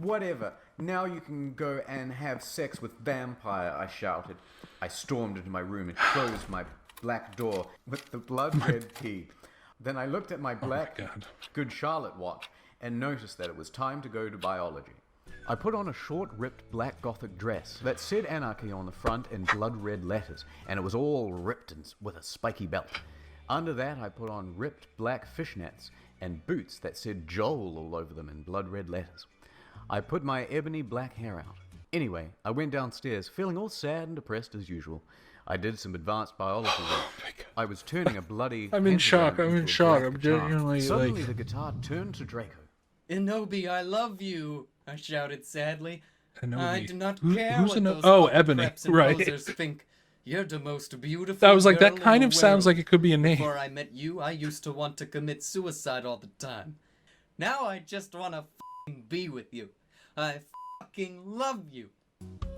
Whatever. Now you can go and have sex with vampire, I shouted. I stormed into my room and closed my black door with the blood red key. Then I looked at my black God. Good Charlotte watch and noticed that it was time to go to biology. I put on a short, ripped black gothic dress that said anarchy on the front in blood red letters, and it was all ripped and with a spiky belt. Under that, I put on ripped black fishnets and boots that said Joel all over them in blood red letters. I put my ebony black hair out. Anyway, I went downstairs feeling all sad and depressed as usual. I did some advanced biology work. I was turning a bloody I'm in shock. pentagram I'm in into a shock. black I'm guitar. genuinely, Suddenly like- the guitar turned to Draco. Enobi, I love you! I shouted sadly. Enobi. I do not Who- care who's what Eno- those Oh, fucking Ebony, preps and right. posers think. You're the most beautiful That was like, girl that in kind the of sounds world. like it could be a name. Before I met you, I used to want to commit suicide all the time. Now I just want to be with you. I fucking love you.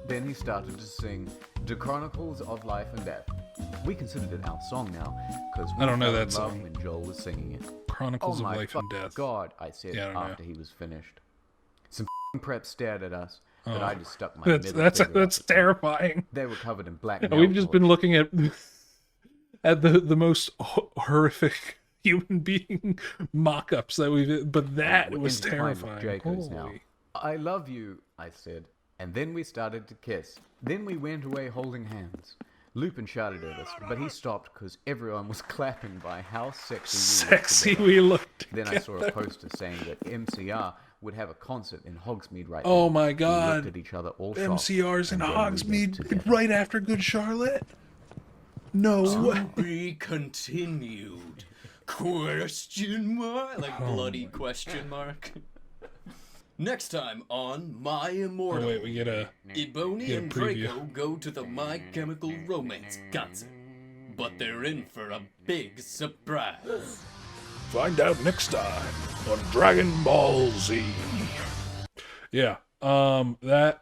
Then he started to sing The Chronicles of Life and Death. We considered it our song now, because we I don't know fell that in love song. when Joel was singing it. Chronicles Oh my of Life and Death. God, I said Yeah, I don't know. after he was finished. Some preps stared at us, but Oh. I just stuck my That's middle finger up that's the top. terrifying. They were covered in black We've just been nail looking at the most horrific human being mock-ups that we've, but that We're was intertwined with terrifying. Draco's now. Holy. I love you, I said. And then we started to kiss. Then we went away holding hands. Lupin shouted at us, but he stopped because everyone was clapping by how sexy we looked Sexy together. we looked. Then I saw a poster saying that MCR would have a concert in Hogsmeade right Oh now. my We God. looked at each other all shocked, MCR's in and then we went Hogsmeade together. right after Good Charlotte. No way. Be continued. Question mark? Like Oh bloody question mark. Next time on My Immortal. Oh wait, we get a Ebony Get a and preview. Draco go to the My Chemical Romance concert. But they're in for a big surprise. find out next time on Dragon Ball Z. Yeah. That.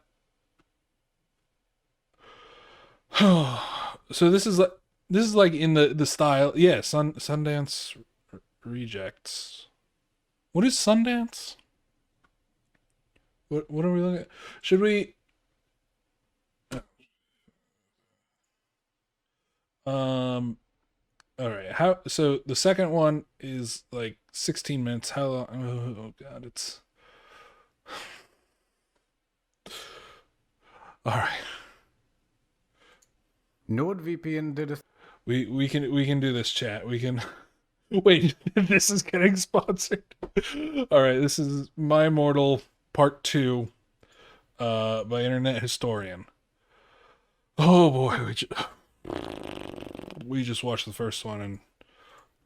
So this is like in the style. Yeah, Sundance Rejects. What is Sundance? What are we looking at? Should we? All right. How? So the second one is like 16 minutes. How long? Oh God, it's. All right. NordVPN did a We can do this, chat. We can. Wait, this is getting sponsored. All right, this is My Immortal Part 2 by Internet Historian. Oh boy, we just watched the first one and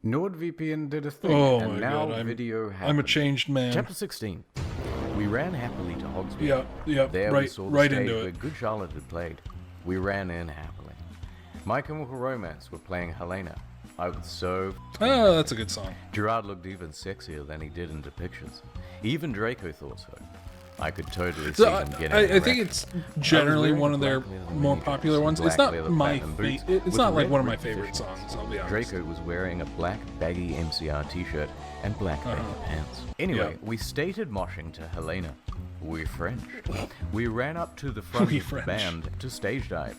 NordVPN did a thing, oh and my now God, video happened. I'm a changed man. Chapter 16. We ran happily to Hogsmeade. Yeah, There we right, saw the right stage into where it. Good Charlotte had played. We ran in happily. My Chemical Romance were playing Helena. I was so... Oh, that's a good song. Gerard looked even sexier than he did in depictions. Even Draco thought so. I could totally see So him getting I think it's generally one of their black leather more mini popular dress, ones. It's black not leather my platinum boots it's with not like red one of my ribbed favorite fishnets. songs, I'll be honest. Draco was wearing a black baggy MCR t-shirt and black baggy pants. Anyway, Yeah. we stated moshing to Helena. We Frenched. We ran up to the front We of the French. band to stage dive.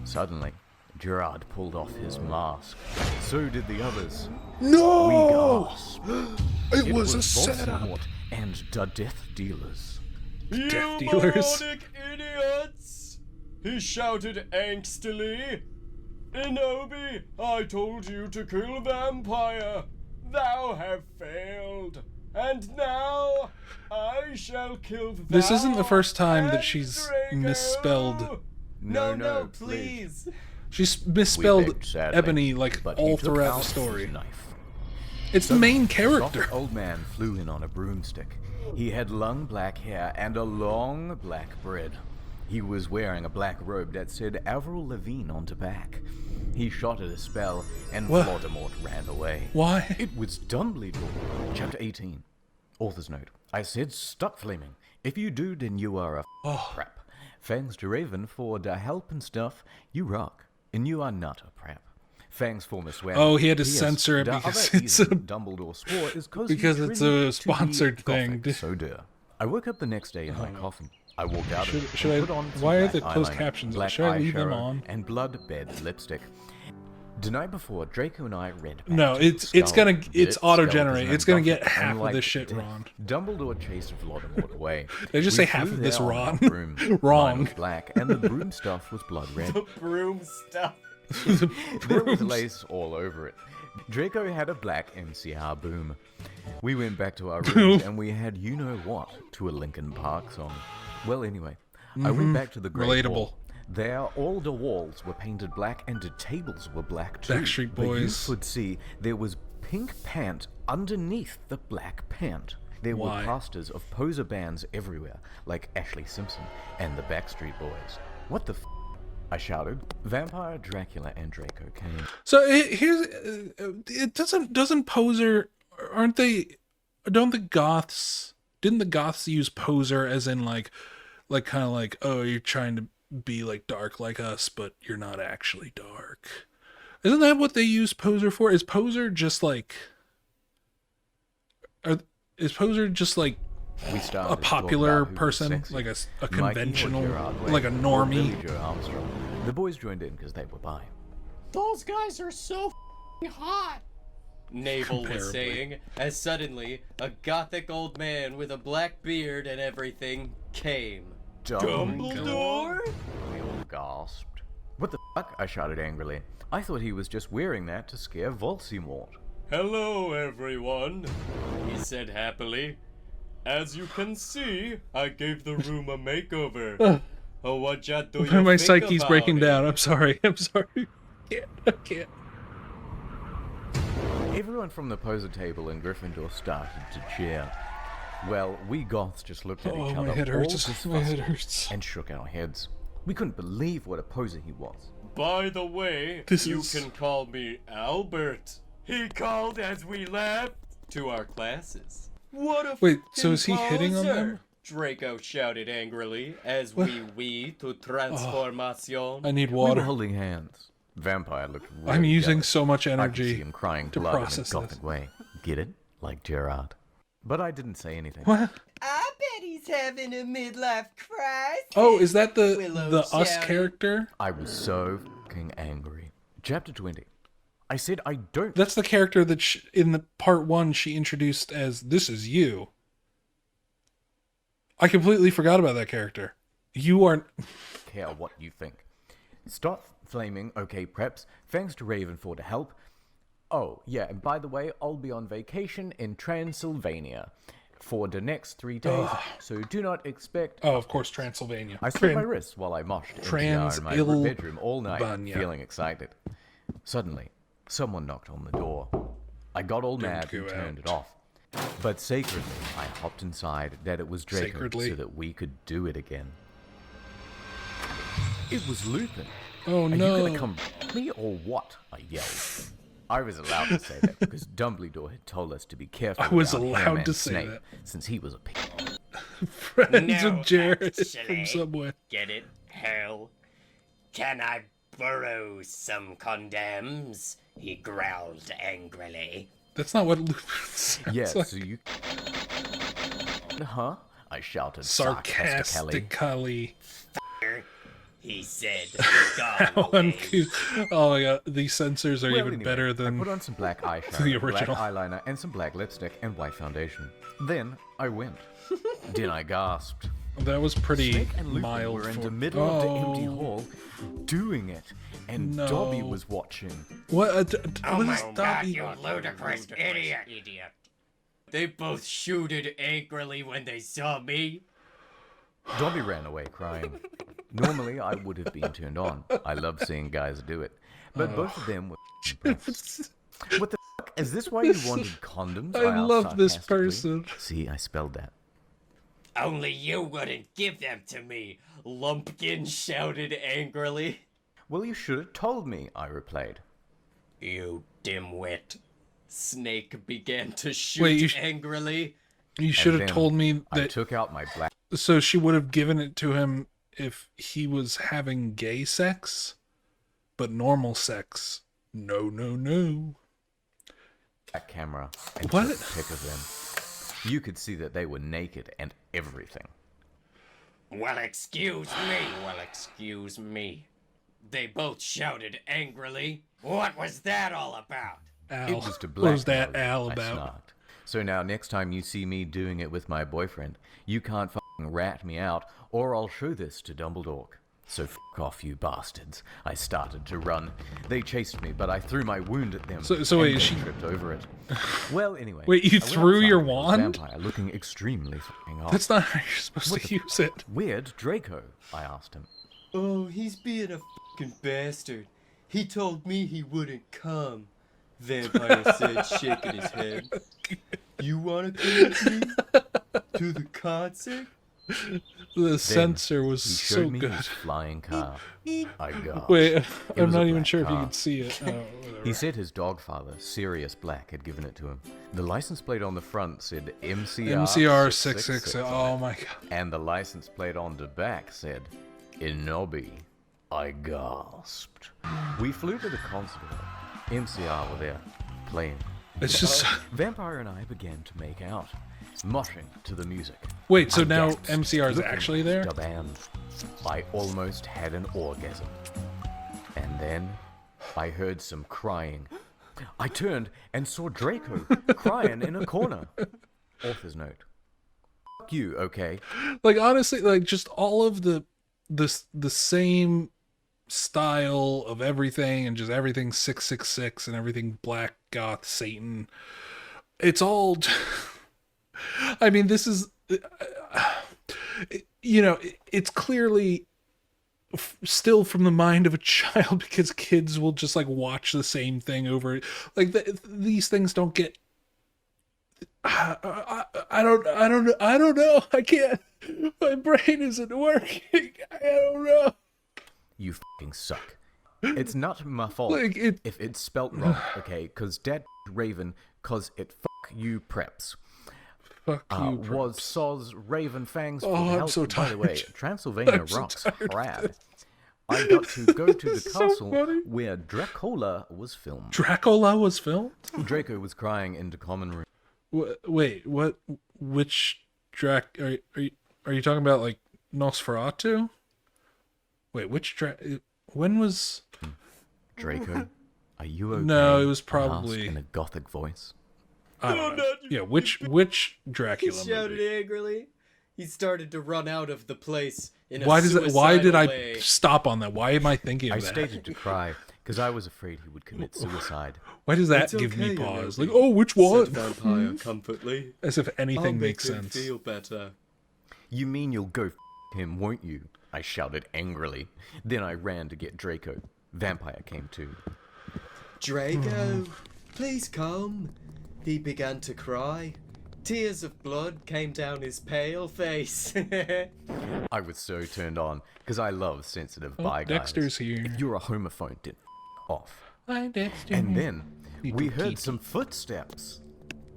Suddenly, Gerard pulled off his mask. So did the others. No! We gasped. It was a setup. Voldemort and the Death Dealers. Death dealers. moronic idiots! He shouted angstily. Inobi, I told you to kill vampire. Thou have failed. And now I shall kill thou This isn't the first time that and she's Draco. misspelled. No, please. She's We misspelled begged sadly, Ebony like but he all took throughout out the story. his knife. It's the main Soft character. old man flew in on a broomstick. He had long black hair and a long black beard. He was wearing a black robe that said Avril Lavigne on the back. He shot at a spell, and What? Voldemort ran away. Why? It was Dumbledore. Chapter 18. Author's note. I said stop flaming. If you do, then you are a prep. Thanks to Raven for the help and stuff. You rock. And you are not a prep. Thanks for Miss Swan. Oh, he had to P.S. censor it the because other it's reason a- Dumbledore swore is because it's a sponsored thing. Gothic, so dear. I woke up the next day in my coffin. I walked out of it Should and I- put on some why are black the closed eyeliner, captions? black Should I leave them eyeshadow, on? and blood-bed lipstick. The night before, Draco and I read. No, back it's Skull. gonna Its auto-generate. skeleton It's gonna get Gothic, half of unlike this shit death. wrong. Dumbledore chased Voldemort away. They just We say half flew of this there on wrong. our broom. Mine Wrong. was black, and the broom stuff was blood red. Broom stuff. There was lace all over it. Draco had a black MCR boom. We went back to our rooms and we had you know what to a Linkin Park song. Well, anyway, I went back to the Great Relatable. Hall. There, all the walls were painted black and the tables were black too. Backstreet But you Boys. could see there was pink pant underneath the black pant. There Why? were posters of poser bands everywhere, like Ashley Simpson and the Backstreet Boys. What the f***? I shouted. Vampire, Dracula, and Draco came. So here's it doesn't Poser, aren't they? Don't the Goths? Didn't the Goths use Poser as in like kind of like, oh, you're trying to be like dark like us, but you're not actually dark? Isn't that what they use Poser for? Is Poser just like? Is Poser just like We started a to talk popular about who was person, sexy. like a Mikey or conventional, Gerard Way, like a or normie? Billy Joe Armstrong. The boys joined in because they were bi. Those guys are so f***ing hot. Navel was Comparably. saying, as suddenly a gothic old man with a black beard and everything came. Dumbledore? We all gasped. What the fuck? I shouted angrily. I thought he was just wearing that to scare Voldemort. Hello, everyone, he said happily. As you can see, I gave the room a makeover. Oh, what ya do you My think psyche's about breaking it? down. I'm sorry. I can't. Everyone from the poser table in Gryffindor started to cheer. Well, we Goths just looked at each Oh, other, my head all hurts. My head disgusted, hurts. and shook our heads. We couldn't believe what a poser he was. By the way, This you is- can call me Albert. He called as we left to our classes. What a Wait, so f***ing is he hitting on poser, them? Draco shouted angrily as What? we to transformation. I need We were water. holding hands. Vampire looked really I'm using jealous. so much I could energy see him crying to blood in a process gothic this. way. Get it? Like Gerard. But I didn't say anything. What? I bet he's having a midlife crisis. Oh, is that the Willow us shouted. character? I was so fucking angry. Chapter 20. I said I don't That's the character that in the part 1 she introduced as "This is you." I completely forgot about that character. You are care what you think. Stop flaming, okay, preps. Thanks to Raven for the help. Oh, yeah, and by the way, I'll be on vacation in Transylvania for the next 3 days, so do not expect... of course, Transylvania. I slit my wrists while I moshed NPR in my bedroom all night, Transylvania. feeling excited. Suddenly, someone knocked on the door. I got all mad and go turned out. it off. But sacredly, I hopped inside that it was Draco Sacredly? so that we could do it again. It was Lupin. Oh Are you no. gonna come at me or what? I yelled. I was allowed to say that because Dumbledore had told us to be careful. I was around allowed him and to say Snape, that. since he was a pig. Friends No, with Jared from actually. Subway. Get it? Hell. Can I borrow some condoms? He growled angrily. That's not what Lupin sounds Yes, like. so you. Huh? I shouted sarcastically. Sarcastically. He said, How "Gone away." uncouth. Oh my god, these censors are Well, even anyway, better I than put on some black eyeshadow, the black original. eyeliner, and some black lipstick and white foundation. Then I went. Then I gasped. that was pretty Snake and Lupin mild. were in for... the middle of the empty Oh, hall, doing it, and No. Dobby was watching. What? Oh What my is God, Dobby? you ludicrous idiot. They both shooted angrily when they saw me. Dobby ran away crying. Normally, I would have been turned on. I love seeing guys do it, but both of them were impressed. What the fuck? Is this why you wanted condoms? I asked love this sarcastically. person. See, I spelled that. Only you wouldn't give them to me, Lumpkin shouted angrily. Well, you should have told me, I replied. You dimwit. Snake began to shoot Wait, you angrily. You should have then told me I that. took out my black. So she would have given it to him if he was having gay sex, but normal sex, no, no, no. Camera and What? took a pic of them. You could see that they were naked and everything. Well, excuse me. They both shouted angrily. What was that all about? Al. It was to What was that blackmail you, Al I about? snarked. So now next time you see me doing it with my boyfriend, you can't fucking rat me out, or I'll show this to Dumbledore. So f*** off, you bastards. I started to run. They chased me, but I threw my wound at them. So and wait, they she- tripped over it. Well, anyway. Wait, you I went threw outside your with a wand? Vampire looking extremely fucking hot. That's not how you're supposed What to the use it. Weird, Draco, I asked him. Oh, he's being a fucking bastard. He told me he wouldn't come. Vampire said, shaking his head. You wanna come with me? To the concert? The censor was He so showed me good. his flying car. I got. Wait, It I'm was not a even black sure if you car. can see it. Oh, whatever. He said his dog father, Sirius Black, had given it to him. The license plate on the front said MCR, MCR 666 666. on Oh it. my god. And the license plate on the back said, Inobi. I gasped. We flew to the concert hall. MCR were there, playing. It's just. Vampire and I began to make out, moshing to the music. Wait, so I now gasped, MCR is looking actually there? at the band. I almost had an orgasm. And then I heard some crying. I turned and saw Draco crying in a corner. Author's note. Fuck you, okay? Like honestly, like just all of the same style of everything and just everything 666 and everything black goth Satan. It's all I mean, this is it's clearly still from the mind of a child because kids will just like watch the same thing over like these things don't get I don't know. I can't. My brain isn't working. I don't know. You fucking suck. It's not my fault Like it. if it's spelt wrong, okay? Cause Dad Raven, cause it fuck you preps. Fuck you. Was Soz Raven Fangs Oh, for I'm help. so By the way, tired. Transylvania I'm so rocks tired of rad. I got to go to the This is so castle funny. where Dracola was filmed. Dracula was filmed. Draco was crying in the common room. Wait, what? Which Drac? Are you talking about like Nosferatu? Wait, which Drac? When was? Draco, are you okay? No, it was I asked probably- in a gothic voice. I don't know. Yeah, which He Dracula shouted movie? angrily. He started to run out of the place in a Why does it? Why did I way. stop on that? Why am I thinking of I that? stated to cry because I was afraid he would commit suicide. Why does that It's give me okay, pause? Inobi, Like, oh, which one? said Vampire comfortably. As if I'll anything make makes him sense. feel better. You mean you'll go him, won't you? I shouted angrily. Then I ran to get Draco. Vampire came too. Draco, please come. He began to cry. Tears of blood came down his pale face. I was so turned on because I love sensitive Oh, bi guys. Dexter's here. If you're a homophobe, then off. Hi, Dexter. And then Little we heard kitty. some footsteps.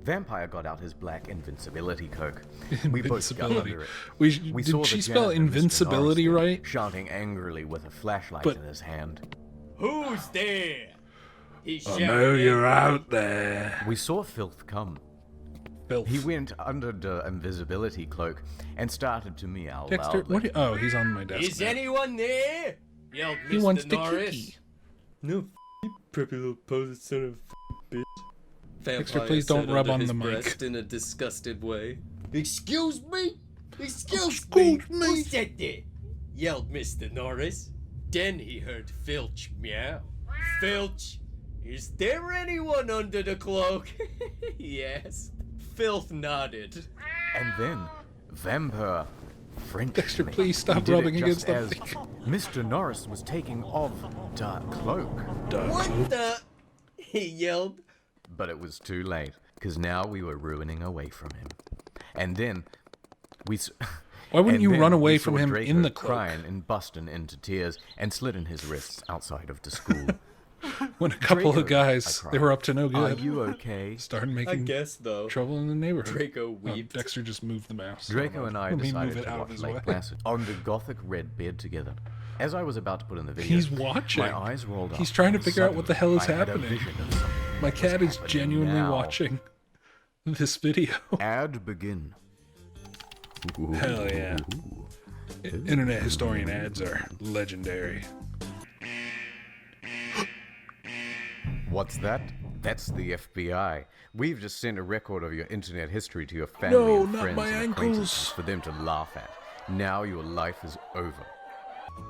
Vampire got out his black invincibility cloak. We both got Invincibility. under it. Did saw she the spell janitor, Mr. invincibility Norris, right? shouting angrily with a flashlight But- in his hand. Who's there? He I shouted. know you're out there. We saw Filth come. Filth. He went under the invisibility cloak and started to meow Dexter, loudly. what? Oh, he's on my desk. Is now. anyone there? Yelled Mr. He wants the Norris. kiki. No, preppy little posy son of a bitch. Dexter, Vampire please don't said rub under on his the mic. breast in a disgusted way. Excuse me? Excuse Who me. said that? Yelled Mr. Norris. Then he heard Filch meow. Filch, is there anyone under the cloak? He asked. Filth nodded. And then, Vampire French. Dexter, please stop He did it rubbing just against the as Mr. Norris was taking off the cloak. What the? He yelled. But it was too late, because now we were ruining away from him. And then, we... Why wouldn't and you then run we away saw from him Draco in the cloak? crying and busting into tears and slitting his wrists outside of the school. When a couple Draco, of guys, I cried. they were up to no Are good, you okay? started I making guess though. trouble in the neighborhood. Draco Oh, weeped. Dexter just moved the mouse. Draco and I Let me decided move it to out of watch his Lake way. Placid on the gothic red bed together. As I was about to put in the video, He's watching. my eyes rolled up. He's trying to and figure out what the hell is suddenly I had a happening. vision of something My that cat was is happening genuinely now. watching this video. Ad begin. Hell yeah. Internet historian ads are legendary. What's that? That's the FBI. We've just sent a record of your internet history to your family No, and not friends my and ankles. acquaintances for them to laugh at. Now your life is over.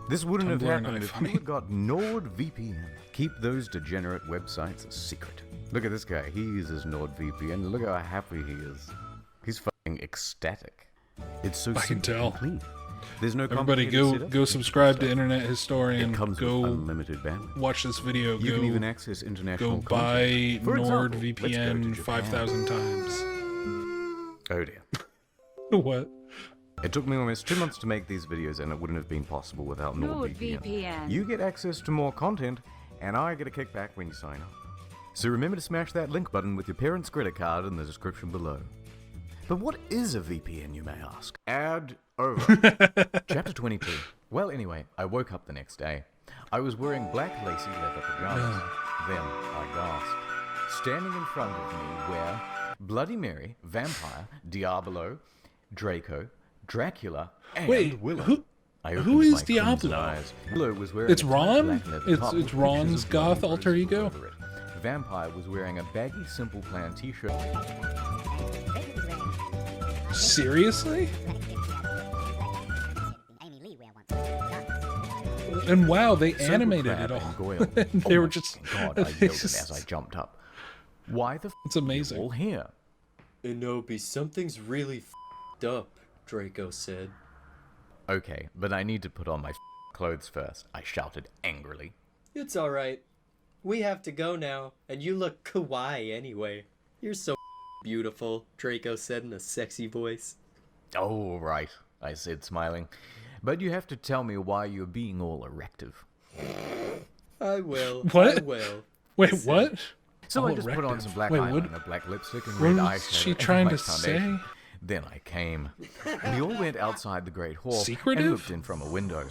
This wouldn't have Tumblr happened not if funny. you had got NordVPN. Keep those degenerate websites a secret. Look at this guy. He uses NordVPN. Look how happy he is. He's fucking ecstatic. It's so I can simple tell. and clean. There's no Everybody complicated setup. go It's subscribe to stuff. Internet Historian. It comes with Go unlimited bandwidth. watch this video. You can even Go access international go buy content. For example, let's go to NordVPN Japan. 5,000 times. Oh dear. What? It took me almost 2 months to make these videos, and it wouldn't have been possible without NordVPN. NordVPN. You get access to more content, and I get a kickback when you sign up. So remember to smash that link button with your parents' credit card in the description below. But what is a VPN, you may ask? Ad over. Chapter 22. Well, anyway, I woke up the next day. I was wearing black lacy leather pajamas. Then I gasped. Standing in front of me were Bloody Mary, Vampire, Diablo, Draco, Dracula, and Wait, Willow. I who opened is my crimson Diablo? eyes. Willow was wearing It's a tight Ron? black leather It's- top it's with pictures Ron's of bloody goth alter roses ego? over it. Vampire was wearing a baggy Simple Plan t-shirt. Seriously? And wow, they Simple animated Crab it all. and Goyle. They Oh were my just. God, I yelled it as I jumped up. Why the f*** It's amazing. all here? Inobi, something's really f***ed up, Draco said. Okay, but I need to put on my clothes first, I shouted angrily. It's alright. We have to go now, and you look kawaii anyway. You're so beautiful, Draco said in a sexy voice. Oh, right, I said, smiling. But you have to tell me why you're being all erective. I will. What? I will. Wait, what? So I All just put on erective. some black Wait, eyeliner, black lipstick, and what red was eyeshadow. she and trying black to foundation. say? Then I came. We all went outside the Great Hall Secretive? and looked in from a window.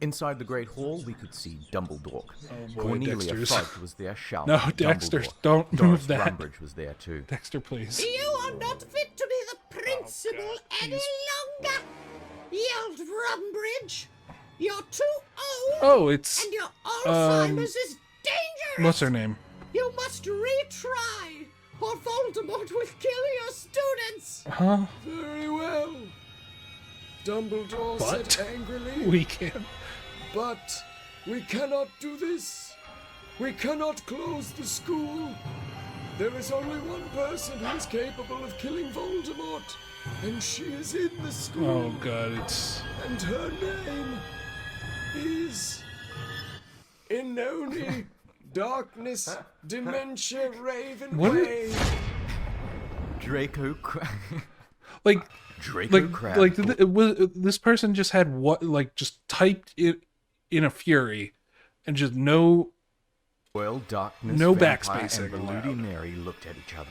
Inside the Great Hall, we could see Dumbledore. boy, Cornelia Dexter's- Fudge was there shouting. No, Dexter, Dumbledore. don't Doris move that. Umbridge was there too. Dexter, please. You are not fit to be the principal any longer, yelled Rumbridge. You're too old, Oh, it's and your Alzheimer's is dangerous. what's her name? You must retry, or Voldemort will kill your students. Huh? Very well. Dumbledore What? said angrily. We can't. But we cannot do this. We cannot close the school. There is only one person who is capable of killing Voldemort, and she is in the school. Oh god, it's. And her name is Inoni Darkness Dementia Raven What? Way. Draco Like, Draco Crab. it was, this person just had what, like, just typed it in a fury, and just no. Well, darkness, No Vampire, backspacing and the allowed. Bloody Mary looked at each other.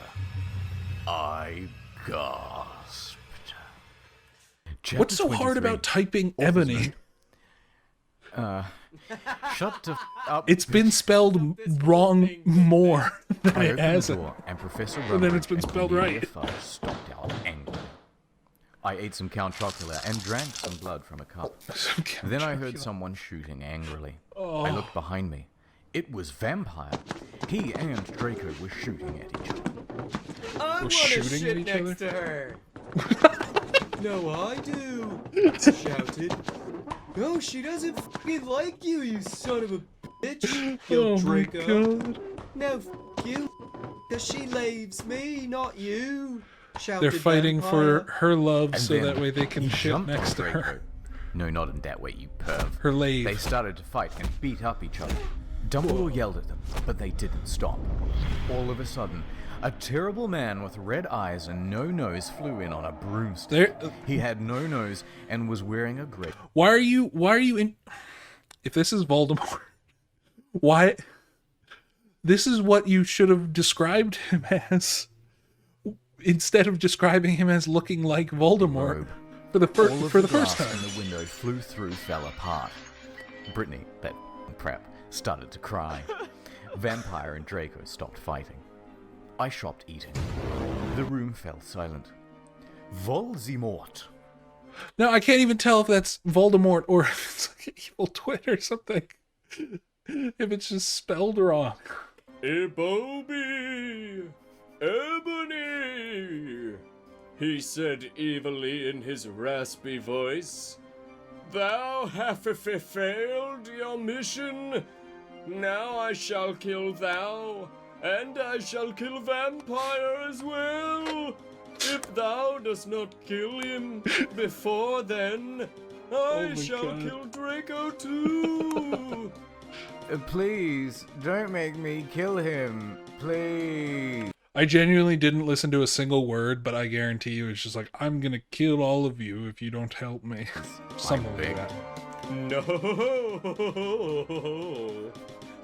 I gasped. Chapter What's so hard 23. about typing Author's ebony? note. Shut the up. It's been spelled wrong more than I it opened the hasn't. door, and Professor And then it's Rumbridge been and spelled Cornelia right. Fudge stomped out angrily. I ate some Count Chocula and drank some blood from a cup. Then I heard someone shooting angrily. I looked behind me. It was Vampire. He and Draco were shooting at each other. I We're wanna shooting shit at each next other? to her. No, I do. Shouted. No, she doesn't fucking like you, you son of a bitch. Killed Draco. God. No, you. Cause she leaves me, not you. Shouted They're fighting for Vampire. her love And so then that way they can he shit jumped on next to Draco. her. No, not in that way, you perv. Her lave. They started to fight and beat up each other. Dumbledore yelled at them, but they didn't stop. All of a sudden, a terrible man with red eyes and no nose flew in on a broomstick. There- He had no nose and was wearing a great... Why are you in if this is Voldemort, why this is what you should have described him as instead of describing him as looking like Voldemort robe. for the All of first glass time. in the window flew through, fell apart. Brittany, that prep, started to cry. Vampire and Draco stopped fighting. I stopped eating. The room fell silent. Voldemort. No, I can't even tell if that's Voldemort or if it's like an evil twin or something. If it's just spelled wrong. Eboby! Ebony! He said evilly in his raspy voice. Thou hast failed your mission. Now I shall kill thou, and I shall kill Vampire as well. If thou dost not kill him before then, I my shall God. kill Draco too. Please, don't make me kill him. Please. I genuinely didn't listen to a single word, but I guarantee you it's just like, I'm gonna kill all of you if you don't help me. Something like big. that. No,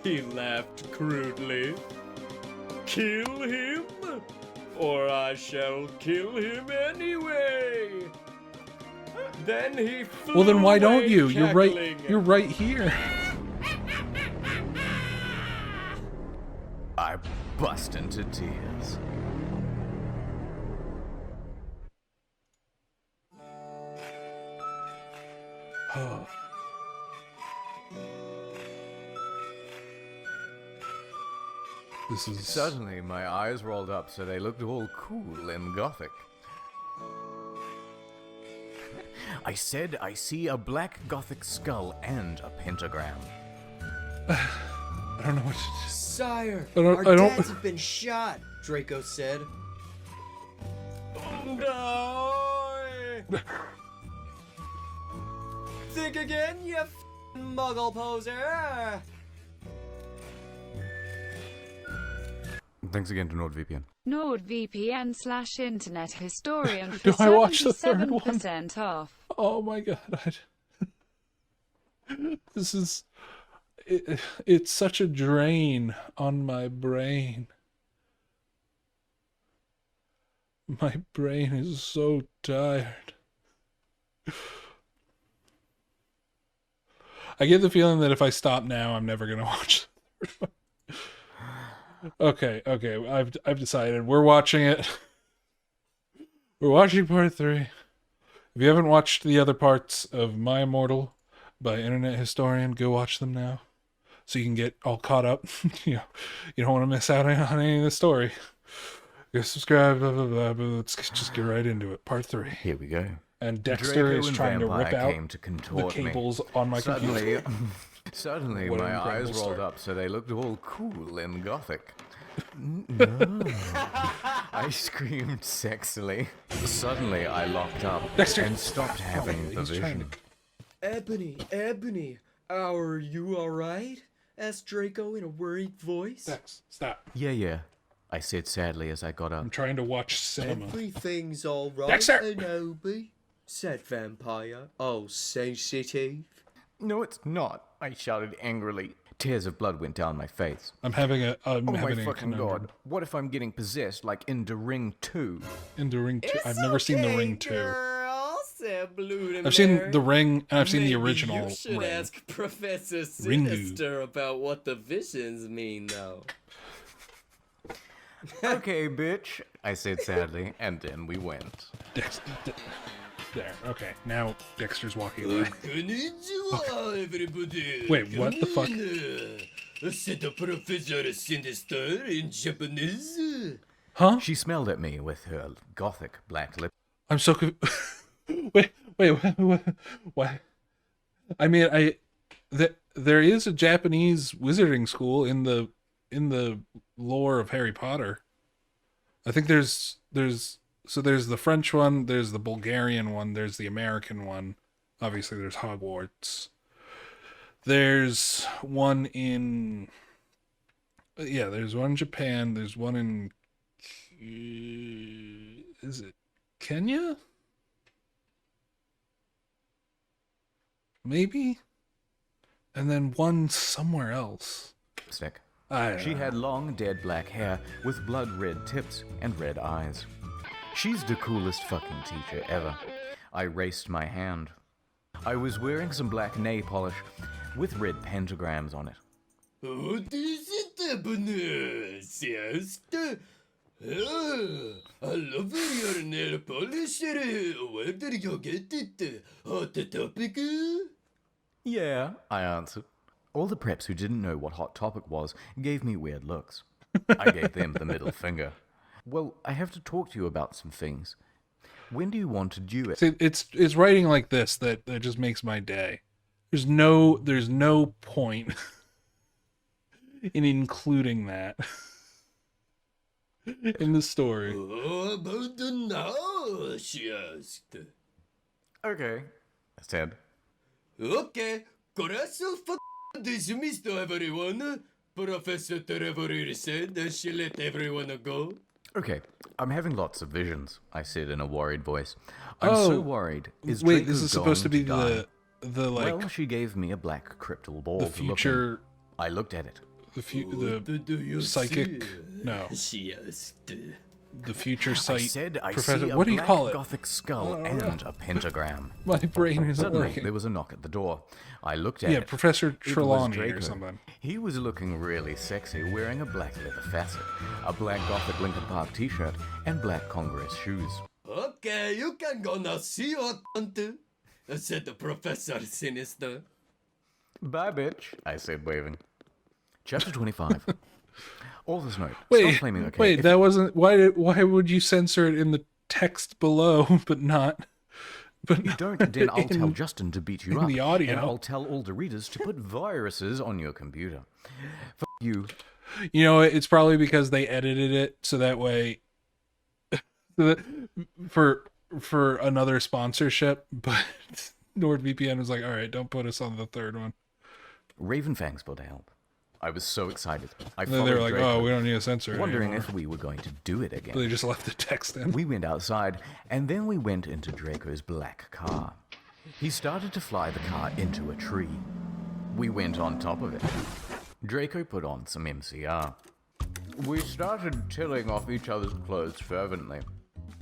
he laughed crudely. Kill him, or I shall kill him anyway. Then he flew Well then why don't away you? You're right cackling. you're right here. I bust into tears. This is Suddenly, my eyes rolled up so they looked all cool and gothic. I said I see a black gothic skull and a pentagram. I don't know what to do. Sire, I don't- our I don't- dads have been shot, Draco said. No! Think again, you f***ing muggle poser! Thanks again to NordVPN. NordVPN/internet historian for Do I watch the third one? 77% off. Oh my god. This is it's such a drain on my brain. My brain is so tired. I get the feeling that if I stop now, I'm never gonna watch the third one. Okay, I've decided we're watching it. We're watching part 3. If you haven't watched the other parts of My Immortal by Internet Historian, go watch them now, so you can get all caught up. You don't want to miss out on any of the story. Go subscribe, blah blah blah. But let's just get right into it. Part 3. Here we go. And Dexter Draco is and trying to Vampire rip out came to the contort me. cables on my Suddenly, computer. suddenly What an my incredible eyes rolled start. up so they looked all cool and gothic. No. I screamed sexily. Suddenly I locked up Dexter! and stopped having the he's trying vision. Ebony, are you alright? Asked Draco in a worried voice. Dex, stop. Yeah, I said sadly as I got I'm up. trying to watch cinema. Everything's alright, Dexter! Anobi, said Vampire, all sensitive. No, it's not, I shouted angrily. Tears of blood went down my face. I'm having a Oh my having a fucking conundrum. god. What if I'm getting possessed like in The Ring 2? In The Ring 2. I've never seen The Ring 2. Girl, said Blue I've seen The Ring, and I've seen the Maybe original You should Ring. ask Professor Ringu. Sinister about what the visions mean, though. Okay, bitch, I said sadly, and then we went. There. Okay. Now Dexter's walking away. Konnichiwa, everybody. Wait, what the fuck? C'est the Professor Sinister in Japanese. Huh? She smelled at me with her gothic black lip. I'm so wait, what? I mean, there is a Japanese wizarding school in the lore of Harry Potter. I think there's the French one, there's the Bulgarian one, there's the American one. Obviously, there's Hogwarts. There's one in there's one in Japan. There's one in is it Kenya? Maybe, and then one somewhere else. Stick. I She had long, dead black hair with blood-red tips and red eyes. She's the coolest fucking teacher ever. I raised my hand. I was wearing some black nail polish with red pentagrams on it. What is it happening, sister? I love your nail polish. Where did you get it? Hot topic? Yeah, I answered. All the preps who didn't know what Hot Topic was gave me weird looks. I gave them the middle finger. Well, I have to talk to you about some things. When do you want to do it? See, it's writing like this that just makes my day. There's no point in including that in the story. How about the now? She asked. Okay, I said. Okay, corazón dismissed everyone. Professor Trevor said that she let everyone go. Okay, I'm having lots of visions, I said in a worried voice. I'm so worried. Is wait, Draco this is supposed to going be die? the like Well, she gave me a black crystal ball the to look future in. I looked at it. the psychic no She asked. the future sight I said I professor. see a What do you black call it? gothic skull and a pentagram. My brain isn't Suddenly, working. there was a knock at the door. I looked at Yeah, it. Professor It was Trelawney Draco. or something. He was looking really sexy, wearing a black leather facet, a black gothic Linkin Park t-shirt, and black Congress shoes. Okay, you can go now see your aunt, said the Professor Sinister. Bye, bitch, I said, waving. Chapter 25. Author's note. Stop Wait, claiming okay. wait, if- that wasn't why would you censor it in the text below but not you don't, then I'll tell in- Justin to beat you in up. the audio. And I'll tell all the readers to put viruses on your computer. F you. You know, it's probably because they edited it so that way for another sponsorship, but NordVPN was like, all right, don't put us on the third one. Ravenfang spelled help. I was so excited. I And then they were followed like, Draco, oh, we don't need to censor it wondering anymore. if we were going to do it again. But they just left the text in. We went outside, and then we went into Draco's black car. He started to fly the car into a tree. We went on top of it. Draco put on some MCR. We started tilling off each other's clothes fervently.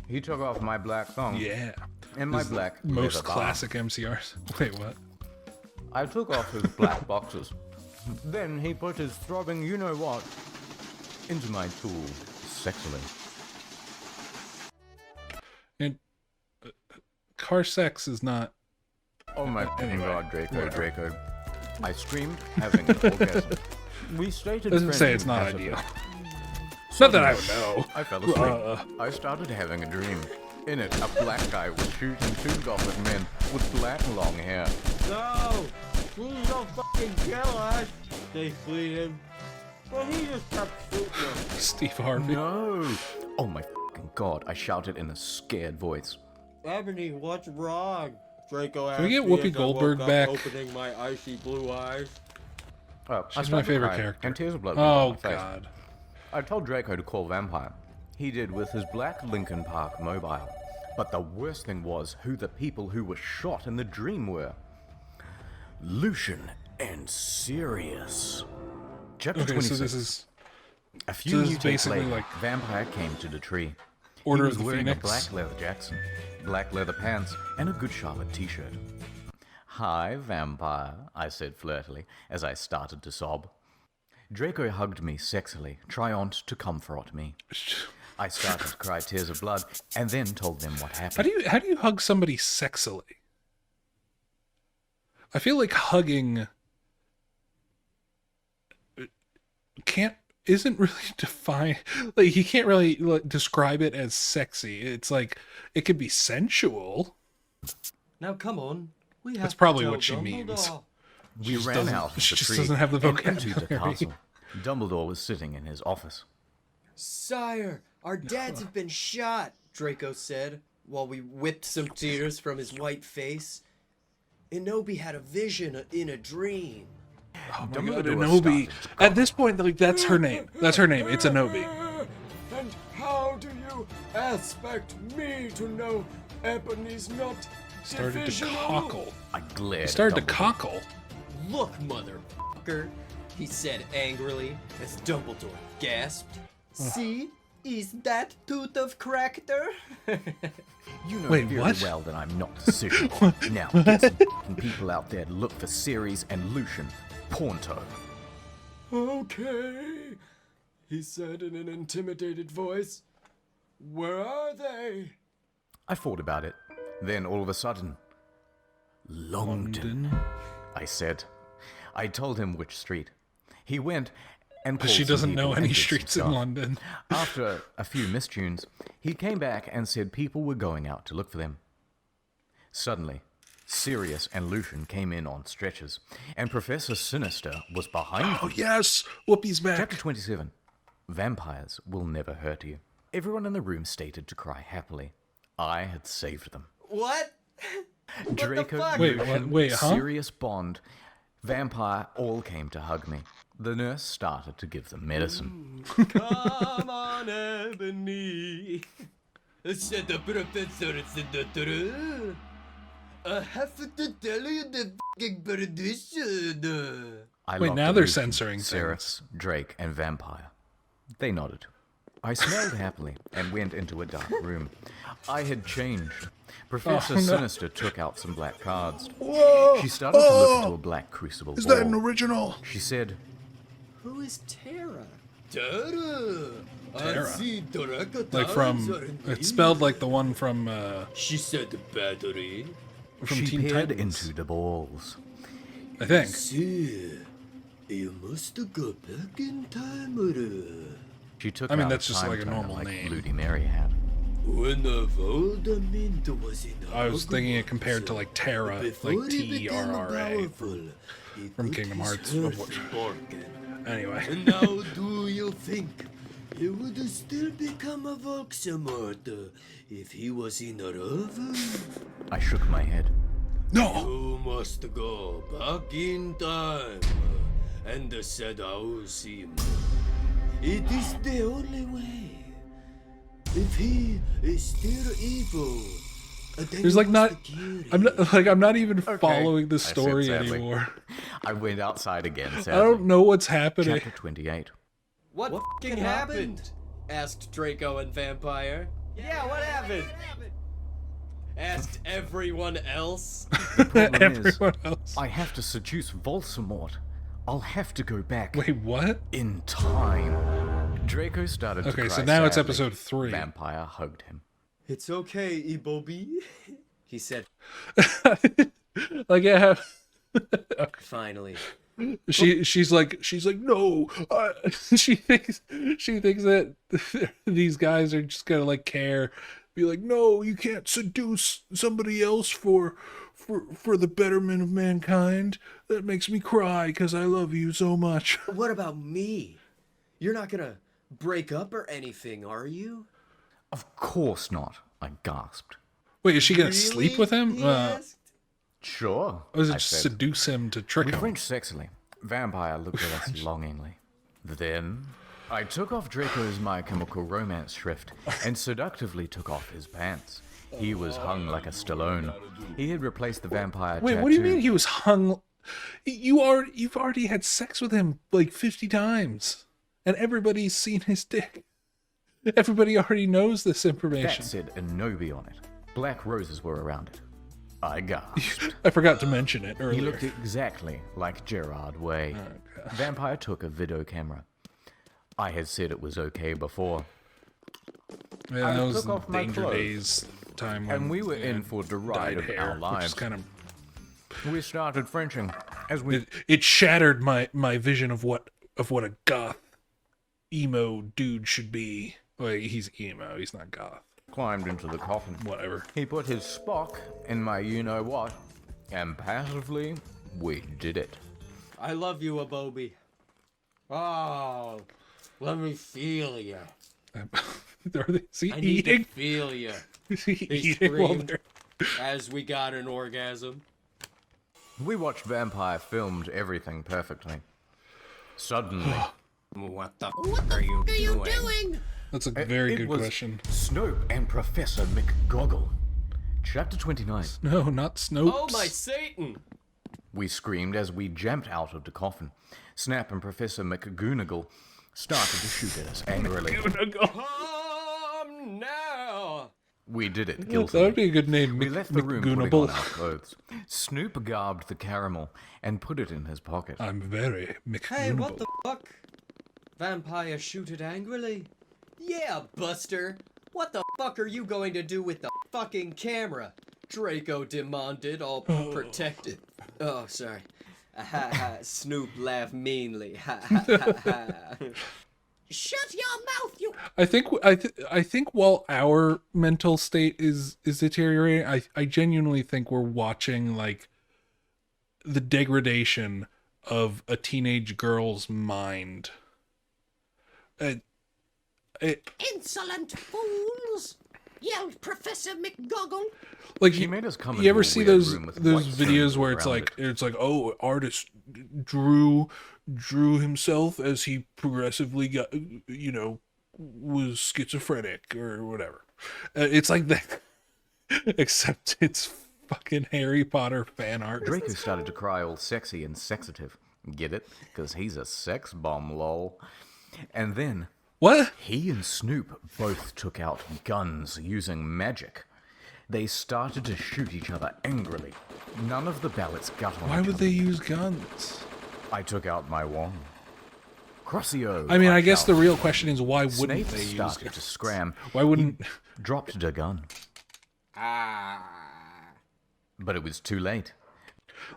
He took off my black thong Yeah. and my This is the black most leather bar. classic MCRs. Wait, what? I took off his black boxes. Then he put his throbbing you-know-what into my tool sexily. And car sex is not. Oh my fucking Anyway, god, Draco, whatever. Draco. I screamed, having an orgasm. We stated Doesn't say friendly it's not passively. ideal. Not that I would know. I fell asleep. I started having a dream. In it, a black guy was shooting two gothic men with black long hair. No! Please don't fucking kill us! They pleaded. But he just kept shooting them. Steve Harvey. No! Oh my fucking god, I shouted in a scared voice. Ebony, what's wrong? Draco asked Can we get me Whoopi as I woke Goldberg up, back? opening my icy blue eyes. Oh, She's my favorite crying, character. And tears of blood went down Oh my face. god. I told Draco to call Vampire. He did with his black Linkin Park mobile. But the worst thing was who the people who were shot in the dream were. Lucian and serious. Chapter Okay, 26. so this is A few so this new is days basically later, like Vampire came to the tree. Order he of was the wearing Phoenix. a black leather jacket, black leather pants, and a Good Charlotte t-shirt. "Hi, Vampire," I said flirtily as I started to sob. Draco hugged me sexily, trying to comfort me. I started to cry tears of blood, and then told them what happened. How do you hug somebody sexily? I feel like hugging isn't really defined. Like you can't really describe it as sexy. It's like it could be sensual. Now come on. We have That's to probably tell what she Dumbledore. means. We ran out of she the just tree doesn't have the and into the vocabulary. castle. Dumbledore was sitting in his office. Sire, our dads have been shot, Draco said, while we whipped some tears from his white face. Enobi had a vision in a dream. Oh my god, Dumbledore Enobi. started to At this point, like that's her name. That's her name. It's Enobi. And how do you expect me to know Ebony's not Started to divisional? cockle. I glared. Started to at Dumbledore. cockle. Look, motherfucker, he said angrily as Dumbledore gasped. See? Is that tooth of character? You know Wait, very what? well that I'm not decisional. Now get some f***ing people out there to look for Ceres and Lucian. Ponto. Okay, he said in an intimidated voice. Where are they? I thought about it. Then all of a sudden, Longdon, I said. I told him which street. He went and But called she some doesn't know people any and did some streets in stuff. London. After a few mistunes, he came back and said people were going out to look for them. Suddenly, Sirius and Lucian came in on stretchers, and Professor Sinister was behind Oh them. yes, Whoopi's Chapter back. 27. Vampires will never hurt you. Everyone in the room stated to cry happily. I had saved them. What? Draco, fuck? Wait, Lucian, wait, huh? Sirius, Bond, Vampire all came to hug me. The nurse started to give them medicine. Come on, Ebony, said the professor. I have to tell you the fucking perdition. I Wait, locked now in they're Lucian, censoring Sirius, Drake, and Vampire. They nodded. I smiled happily and went into a dark room. I had changed. Professor Oh, no. Sinister took out some black cards. Whoa! She started to look into a black crucible Is ball. that an original? She said, Who is Tara? Tara. Tara. I see Draco Like from, it's spelled like the one from She said battery. from she Teen peered Titans, into the balls. I think. See, you must go back in time, or She took I mean, out that's a just time like a turner normal like name. Bloody Mary had. when the Voldemort was in I was thinking it Hogwarts, compared to like Terra, before like he became T-E-R-R-A powerful, he from put Kingdom his Hearts. earth Of which, in bargain. anyway. And now, do you think he would still become a Voldemort if he was in a river? I shook my head. No! You must go back in time and set out him. It is the only way. If he is still evil, then There's you like not, must kill I'm not even Okay, following the I said story sadly. anymore. I went outside again, sadly. I don't know what's happening. Chapter 28. What f***ing happened? Asked Draco and Vampire. Yeah, what happened? Asked everyone else. The problem is, Everyone else. I have to seduce Voldemort. I'll have to go back Wait, what? in time. Draco started to Okay, cry so now it's sadly. episode 3. Vampire hugged him. It's okay, Ebobi. He said, Like, yeah. finally. She's like no. She thinks that these guys are just gonna like care, be like, no, you can't seduce somebody else for the betterment of mankind. That makes me cry because I love you so much. What about me? You're not gonna break up or anything, are you? Of course not, I gasped. Wait, is she gonna sleep with him? He asked. Sure, Or is it I just said. seduce him to trick We him? flinched sexily. Vampire looked at us longingly. Then, I took off Draco's My Chemical Romance shrift and seductively took off his pants. He was hung like a Stallone. He had replaced the vampire Wait, tattoo. what do you mean he was hung You've already had sex with him like 50 times, and everybody's seen his dick. Everybody already knows this information. That said Anobi on it. Black roses were around it. I gasped. I forgot to mention it earlier. He looked exactly like Gerard Way. Vampire took a video camera. I had said it was okay before. Yeah, I that was took off my Danger clothes, Days time when and we were in for the ride dyed of hair, our which is lives. kind of We started Frenching as we it shattered my vision of what a goth emo dude should be. Well, he's emo, he's not goth. climbed into the coffin. Whatever. He put his Spock in my you-know-what, and passively, we did it. I love you, Abobi. Oh, let me feel ya. Is he I need to eating? feel ya. Is he He eating while screamed they're... as we got an orgasm. We watched Vampire filmed everything perfectly. Suddenly, What the What f*** the are you f*** are you doing? doing? That's a very it good was question. Snope and Professor McGoggle. Chapter 29. No, not Snopes. Oh my Satan! We screamed as we jumped out of the coffin. Snap and Professor McGoonagall started to shoot at us angrily. Come now! We did it That guiltily. would be a good name. We left the room putting on our McGoonable. clothes. Snoop garbed the caramel and put it in his pocket. I'm very Hey, McGoonable. what the fuck? Vampire shoot it angrily? Yeah, Buster. What the fuck are you going to do with the fucking camera? Draco demanded, all protected. Oh, sorry. Snoop laughed meanly. Shut your mouth, you... I think while our mental state is deteriorating, I genuinely think we're watching like the degradation of a teenage girl's mind. Insolent fools! Yelled Professor McGoggle. Like She made us come you into ever a see weird those room with those white videos stones where it's around like oh, artist drew himself as he progressively got, was schizophrenic or whatever. It's like that, except it's fucking Harry Potter fan art. Draco started to cry all sexy and sexative. Get it? Because he's a sex bomb, lol. And then What? he and Snoop both took out guns using magic. They started to shoot each other angrily. None of the ballots got on Why each would other. they use guns? I took out my wand. Crossio. I mean, I guess the shouted. real question is why wouldn't Snape they use started guns? to scram. Why wouldn't? Dropped the gun, Ah. but it was too late.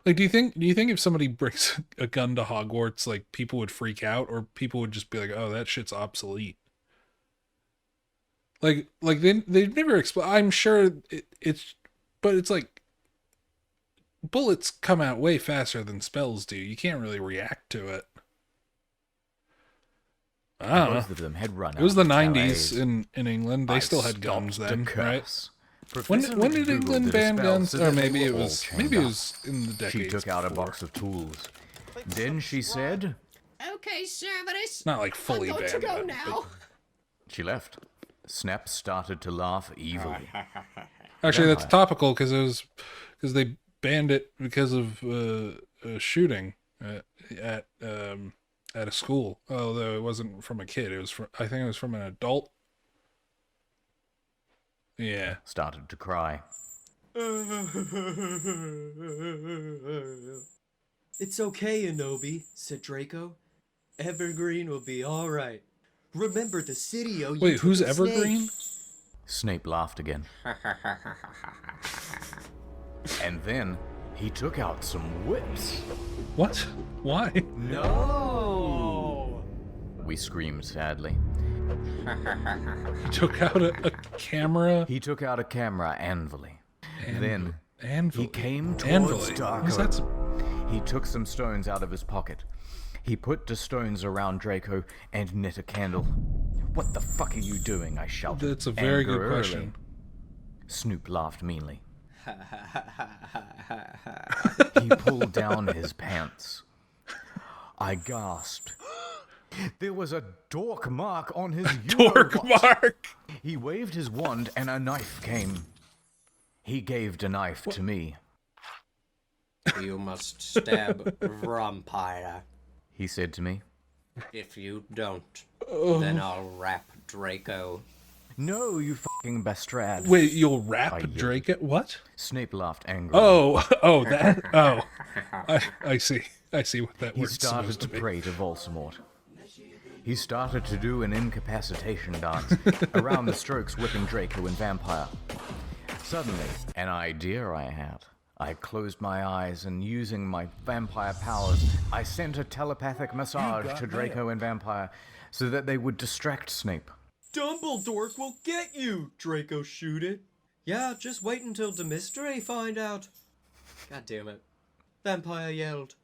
Like, do you think if somebody brings a gun to Hogwarts, like people would freak out, or people would just be like, "Oh, that shit's obsolete"? Like they've never explained. I'm sure but it's like bullets come out way faster than spells do. You can't really react to it. I don't Both know. of them had run It was out the of 90s calories. in England. They I still had guns stopped to then, right? curse. When Professor did McDougal England did a ban spell guns? so Or that they maybe were it all was chained maybe it up. was in the decades. She took out a before. box of tools. Then she said Okay, Cerberus. Not like fully I'm going to banned. go but- now. she left. Snap started to laugh evilly. Actually, that's Vampire. topical because they banned it because of a shooting at a school. Although it wasn't from a kid, I think it was from an adult. Yeah. Started to cry. It's okay, Anobi, said Draco. Evergreen will be alright. Remember the city, oh, you Wait, took who's a snake. Evergreen? Snape laughed again. And then he took out some whips. What? Why? No! We screamed sadly. He took out a camera. He took out a camera anvilly. Then Anvil. he came towards Anvil. Darko. That's He took some stones out of his pocket. He put the stones around Draco and lit a candle. What the fuck are you doing? I shouted. That's a very good angrily. question. Snoop laughed meanly. He pulled down his pants. I gasped. There was a dork mark on his Dork you-know-what. mark. He waved his wand and a knife came. He gave the knife to me. You must stab vampire. He said to me. If you don't, then I'll rap Draco. No, you fucking bastard. Wait, you'll I rap yelled. Drake it? What? Snape laughed angrily. Oh, that. Oh, I see. I see what that He word's started supposed to to be. pray to Voldemort. He started to do an incapacitation dance around the strokes whipping Draco and Vampire. Suddenly, an idea I had. I closed my eyes and using my vampire powers, I sent a telepathic massage to Draco and Vampire so that they would distract Snape. Dumbledore will get you, Draco shooted. Yeah, just wait until the mystery find out. God damn it. Vampire yelled.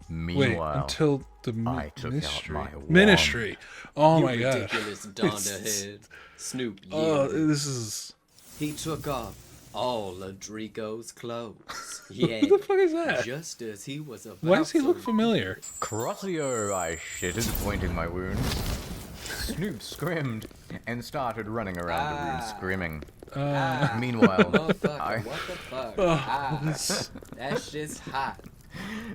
Wait, Meanwhile, until the I took out ministry. my wand. Ministry. Oh You my god. ridiculous donderhead. Snoop Oh, yelled. this is. He took off all of Draco's clothes. Yeah, Who the fuck is that? just as he was about Why does he look to- familiar? Crossio, I shitted, pointing my wounds. Snoop screamed and started running around the room screaming. Meanwhile, Motherfucker, I... what the fuck? this- That shit's hot.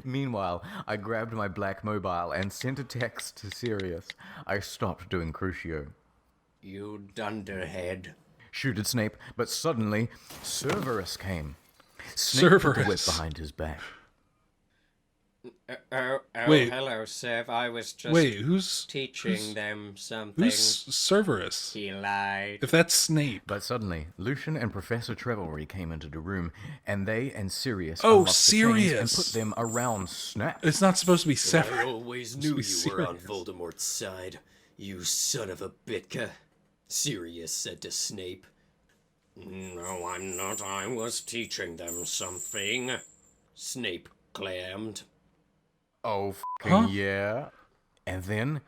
Meanwhile, I grabbed my black mobile and sent a text to Sirius. I stopped doing Crucio. You dunderhead. Shooted Snape, but suddenly Cerberus came. Snape put the whip Cerberus. behind his back. Wait. Hello, Sev. I was just Wait, who's teaching them something. who's Cerberus? He lied. If that's Snape. But suddenly, Lucian and Professor Trevelry came into the room, and they and Sirius Oh, unlocked the chains Sirius. and put them around Snap. It's not supposed to be I Severus. always Must knew be you were on Sirius. Voldemort's side, you son of a bitka. Sirius said to Snape. No, I'm not. I was teaching them something. Snape clammed. Oh, fucking Huh? yeah. And then,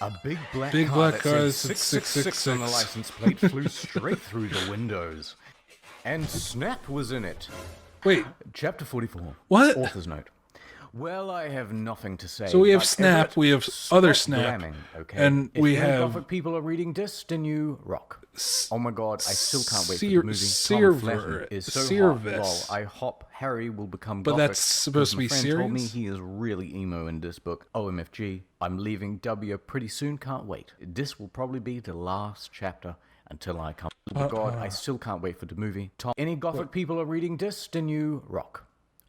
a big black Big car black that car said that said 666 on the 666. license plate flew straight through the windows. And Snap was in it. Wait, Chapter 44. What? Author's note. Well, I have nothing to say. So we have but Snap, Everett, we have stop other Snap, blamming, okay? and If we any have- Gothic people are reading this, then you rock. Oh my god, I still can't wait for the movie. Tom Flatten is so hot. Lol, I hop Harry will become But Gothic. that's supposed to be 'cause my friend told me serious? he is really emo in this book. OMFG, I'm leaving W pretty soon, can't wait. This will probably be the last chapter until I come. Oh my god, I still can't wait for the movie. Tom, any Gothic people are reading this, then you rock.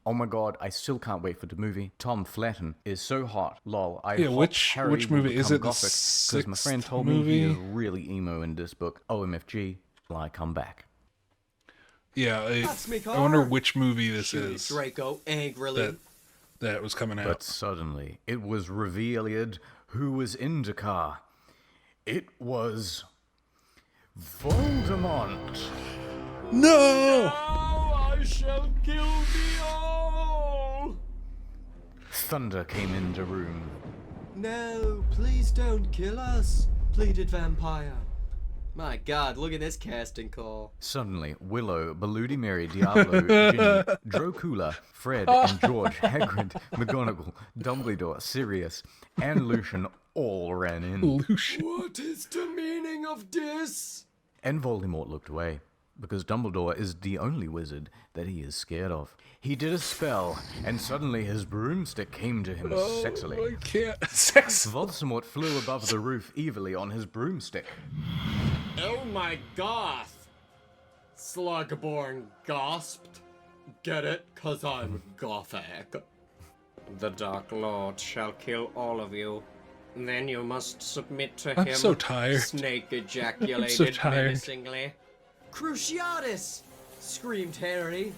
Oh my god, I still can't wait for the movie. Tom Flatten is so hot. Lol, I Yeah, hope which Harry movie? will Is become it the Gothic, because my friend sixth told me he is movie? really emo in this book. OMFG, till I come back. yeah, That's me I wonder car. which movie this Shooted is Draco angrily. that was coming out. But suddenly, it was revealed who was in the car. It was Voldemort. No! I shall kill thee all! Thunder came in the room. No, please don't kill us, pleaded Vampire. My god, look at this casting call. Suddenly, Willow, Bloody Mary, Diablo, Ginny, Dracula, Fred, and George, Hagrid, McGonagall, Dumbledore, Sirius, and Lucian all ran in. Lucian. What is the meaning of this? And Voldemort looked away, because Dumbledore is the only wizard that he is scared of. He did a spell, and suddenly his broomstick came to him sexily. I can't. Sex. Voldemort flew above the roof evilly on his broomstick. Oh my goth! Slugborn gasped. Get it? 'Cause I'm Gothic. The Dark Lord shall kill all of you. Then you must submit to I'm him. so tired. Snake ejaculated tired. menacingly. Cruciatus! Screamed Harry.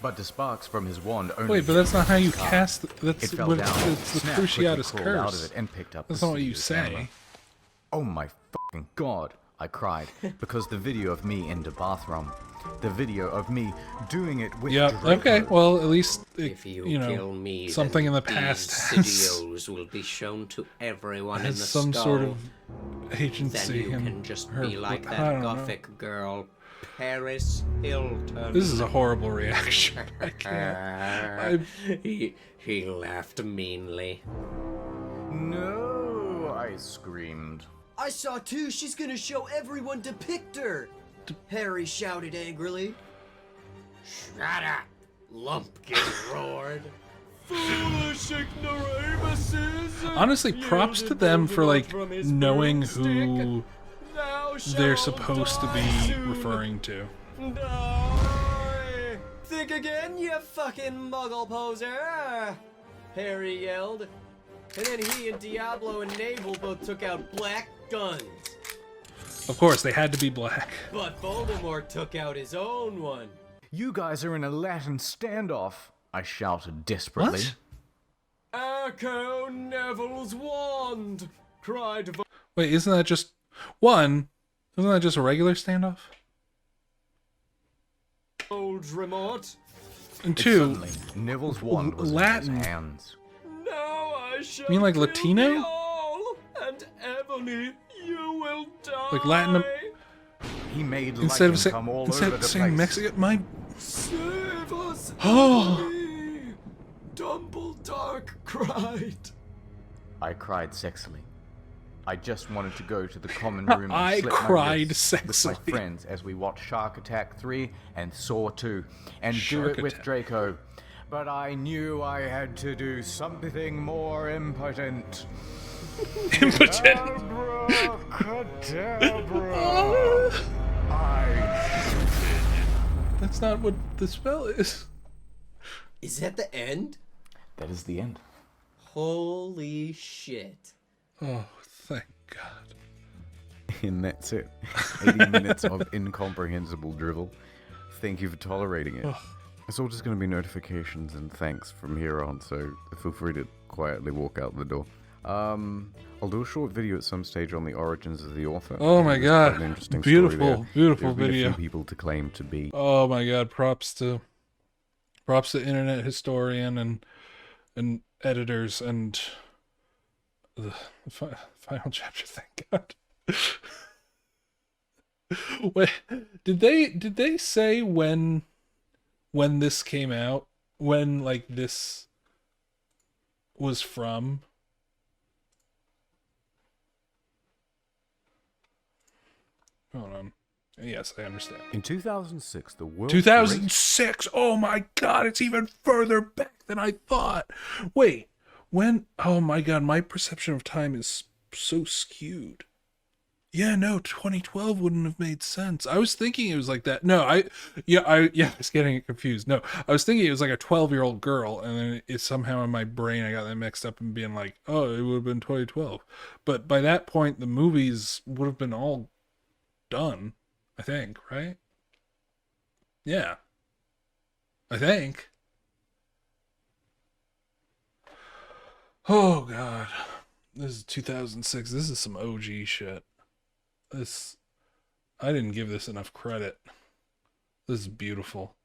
But the sparks from his wand only... Wait, but that's not how you hit the car. cast. It That's fell what down. it's the Snap quickly Cruciatus crawled out of curse. it and picked up That's the not what you studio say. camera. Oh my fucking god, I cried, because the video of me in the bathroom, the video of me doing it with Yeah. Draco. Okay. Well, at least If you, you know kill me, something in then the past these has, videos will be shown to everyone in has the some skull. sort of Then agency. you in can just her, be like I that don't know. Gothic girl, Paris Hilton. This is a horrible reaction. I can't. He laughed meanly. No, I screamed. I saw too. She's gonna show everyone depict her. Harry shouted angrily. Shut up! Lumpkin roared. Foolish ignoramuses! Honestly, props to them for like knowing who they're supposed to be referring to. Die! Think again, you fucking muggle poser! Harry yelled. And then he and Diablo and Navel both took out black guns. Of course, they had to be black. But Voldemort took out his own one. You guys are in a Latin standoff, I shouted desperately. What? Echo Neville's wand! Cried Wait, isn't that just one? Isn't that just a regular standoff? Voldemort. And two, Suddenly, Neville's wand was Latin. in his hands. Now I shall You mean like kill Latino? thee all, and Ebony, you will die. Like Latin? He made Instead lightning of come all instead over of the saying place. Mexican, my Save us, Oh. Ebony! Dumbledore cried. I cried sexily. I just wanted to go to the common room and I slit my cried wrists with sexily. my friends as we watched Shark Attack 3 and Saw 2 and Shark do it with Attack. Draco. But I knew I had to do something more impotent. impotent. Cadabra! I That's not what the spell is. Is that the end? That is the end. Holy shit. Oh, thank God. And that's it. 80 minutes of incomprehensible drivel. Thank you for tolerating it. It's all just going to be notifications and thanks from here on, so feel free to quietly walk out the door. I'll do a short video at some stage on the origins of the author. Oh my It's quite God. an interesting story Beautiful, there. beautiful There have been a video. few people to claim to be. Oh my God. Props to internet historian and editors and the final chapter. Thank God. Wait, did they say when this came out? When like this was from? Hold on. Yes, I understand. In 2006, the world 2006. Oh my God, it's even further back than I thought. Wait, when? Oh my God, my perception of time is so skewed. Yeah, no, 2012 wouldn't have made sense. I was thinking it was like that. No, I was getting it confused. No, I was thinking it was like a 12-year-old girl, and then it somehow in my brain I got that mixed up and being like, oh, it would have been 2012. But by that point, the movies would have been all done, I think, right? Yeah. I think. Oh God. This is 2006. This is some OG shit. I didn't give this enough credit. This is beautiful.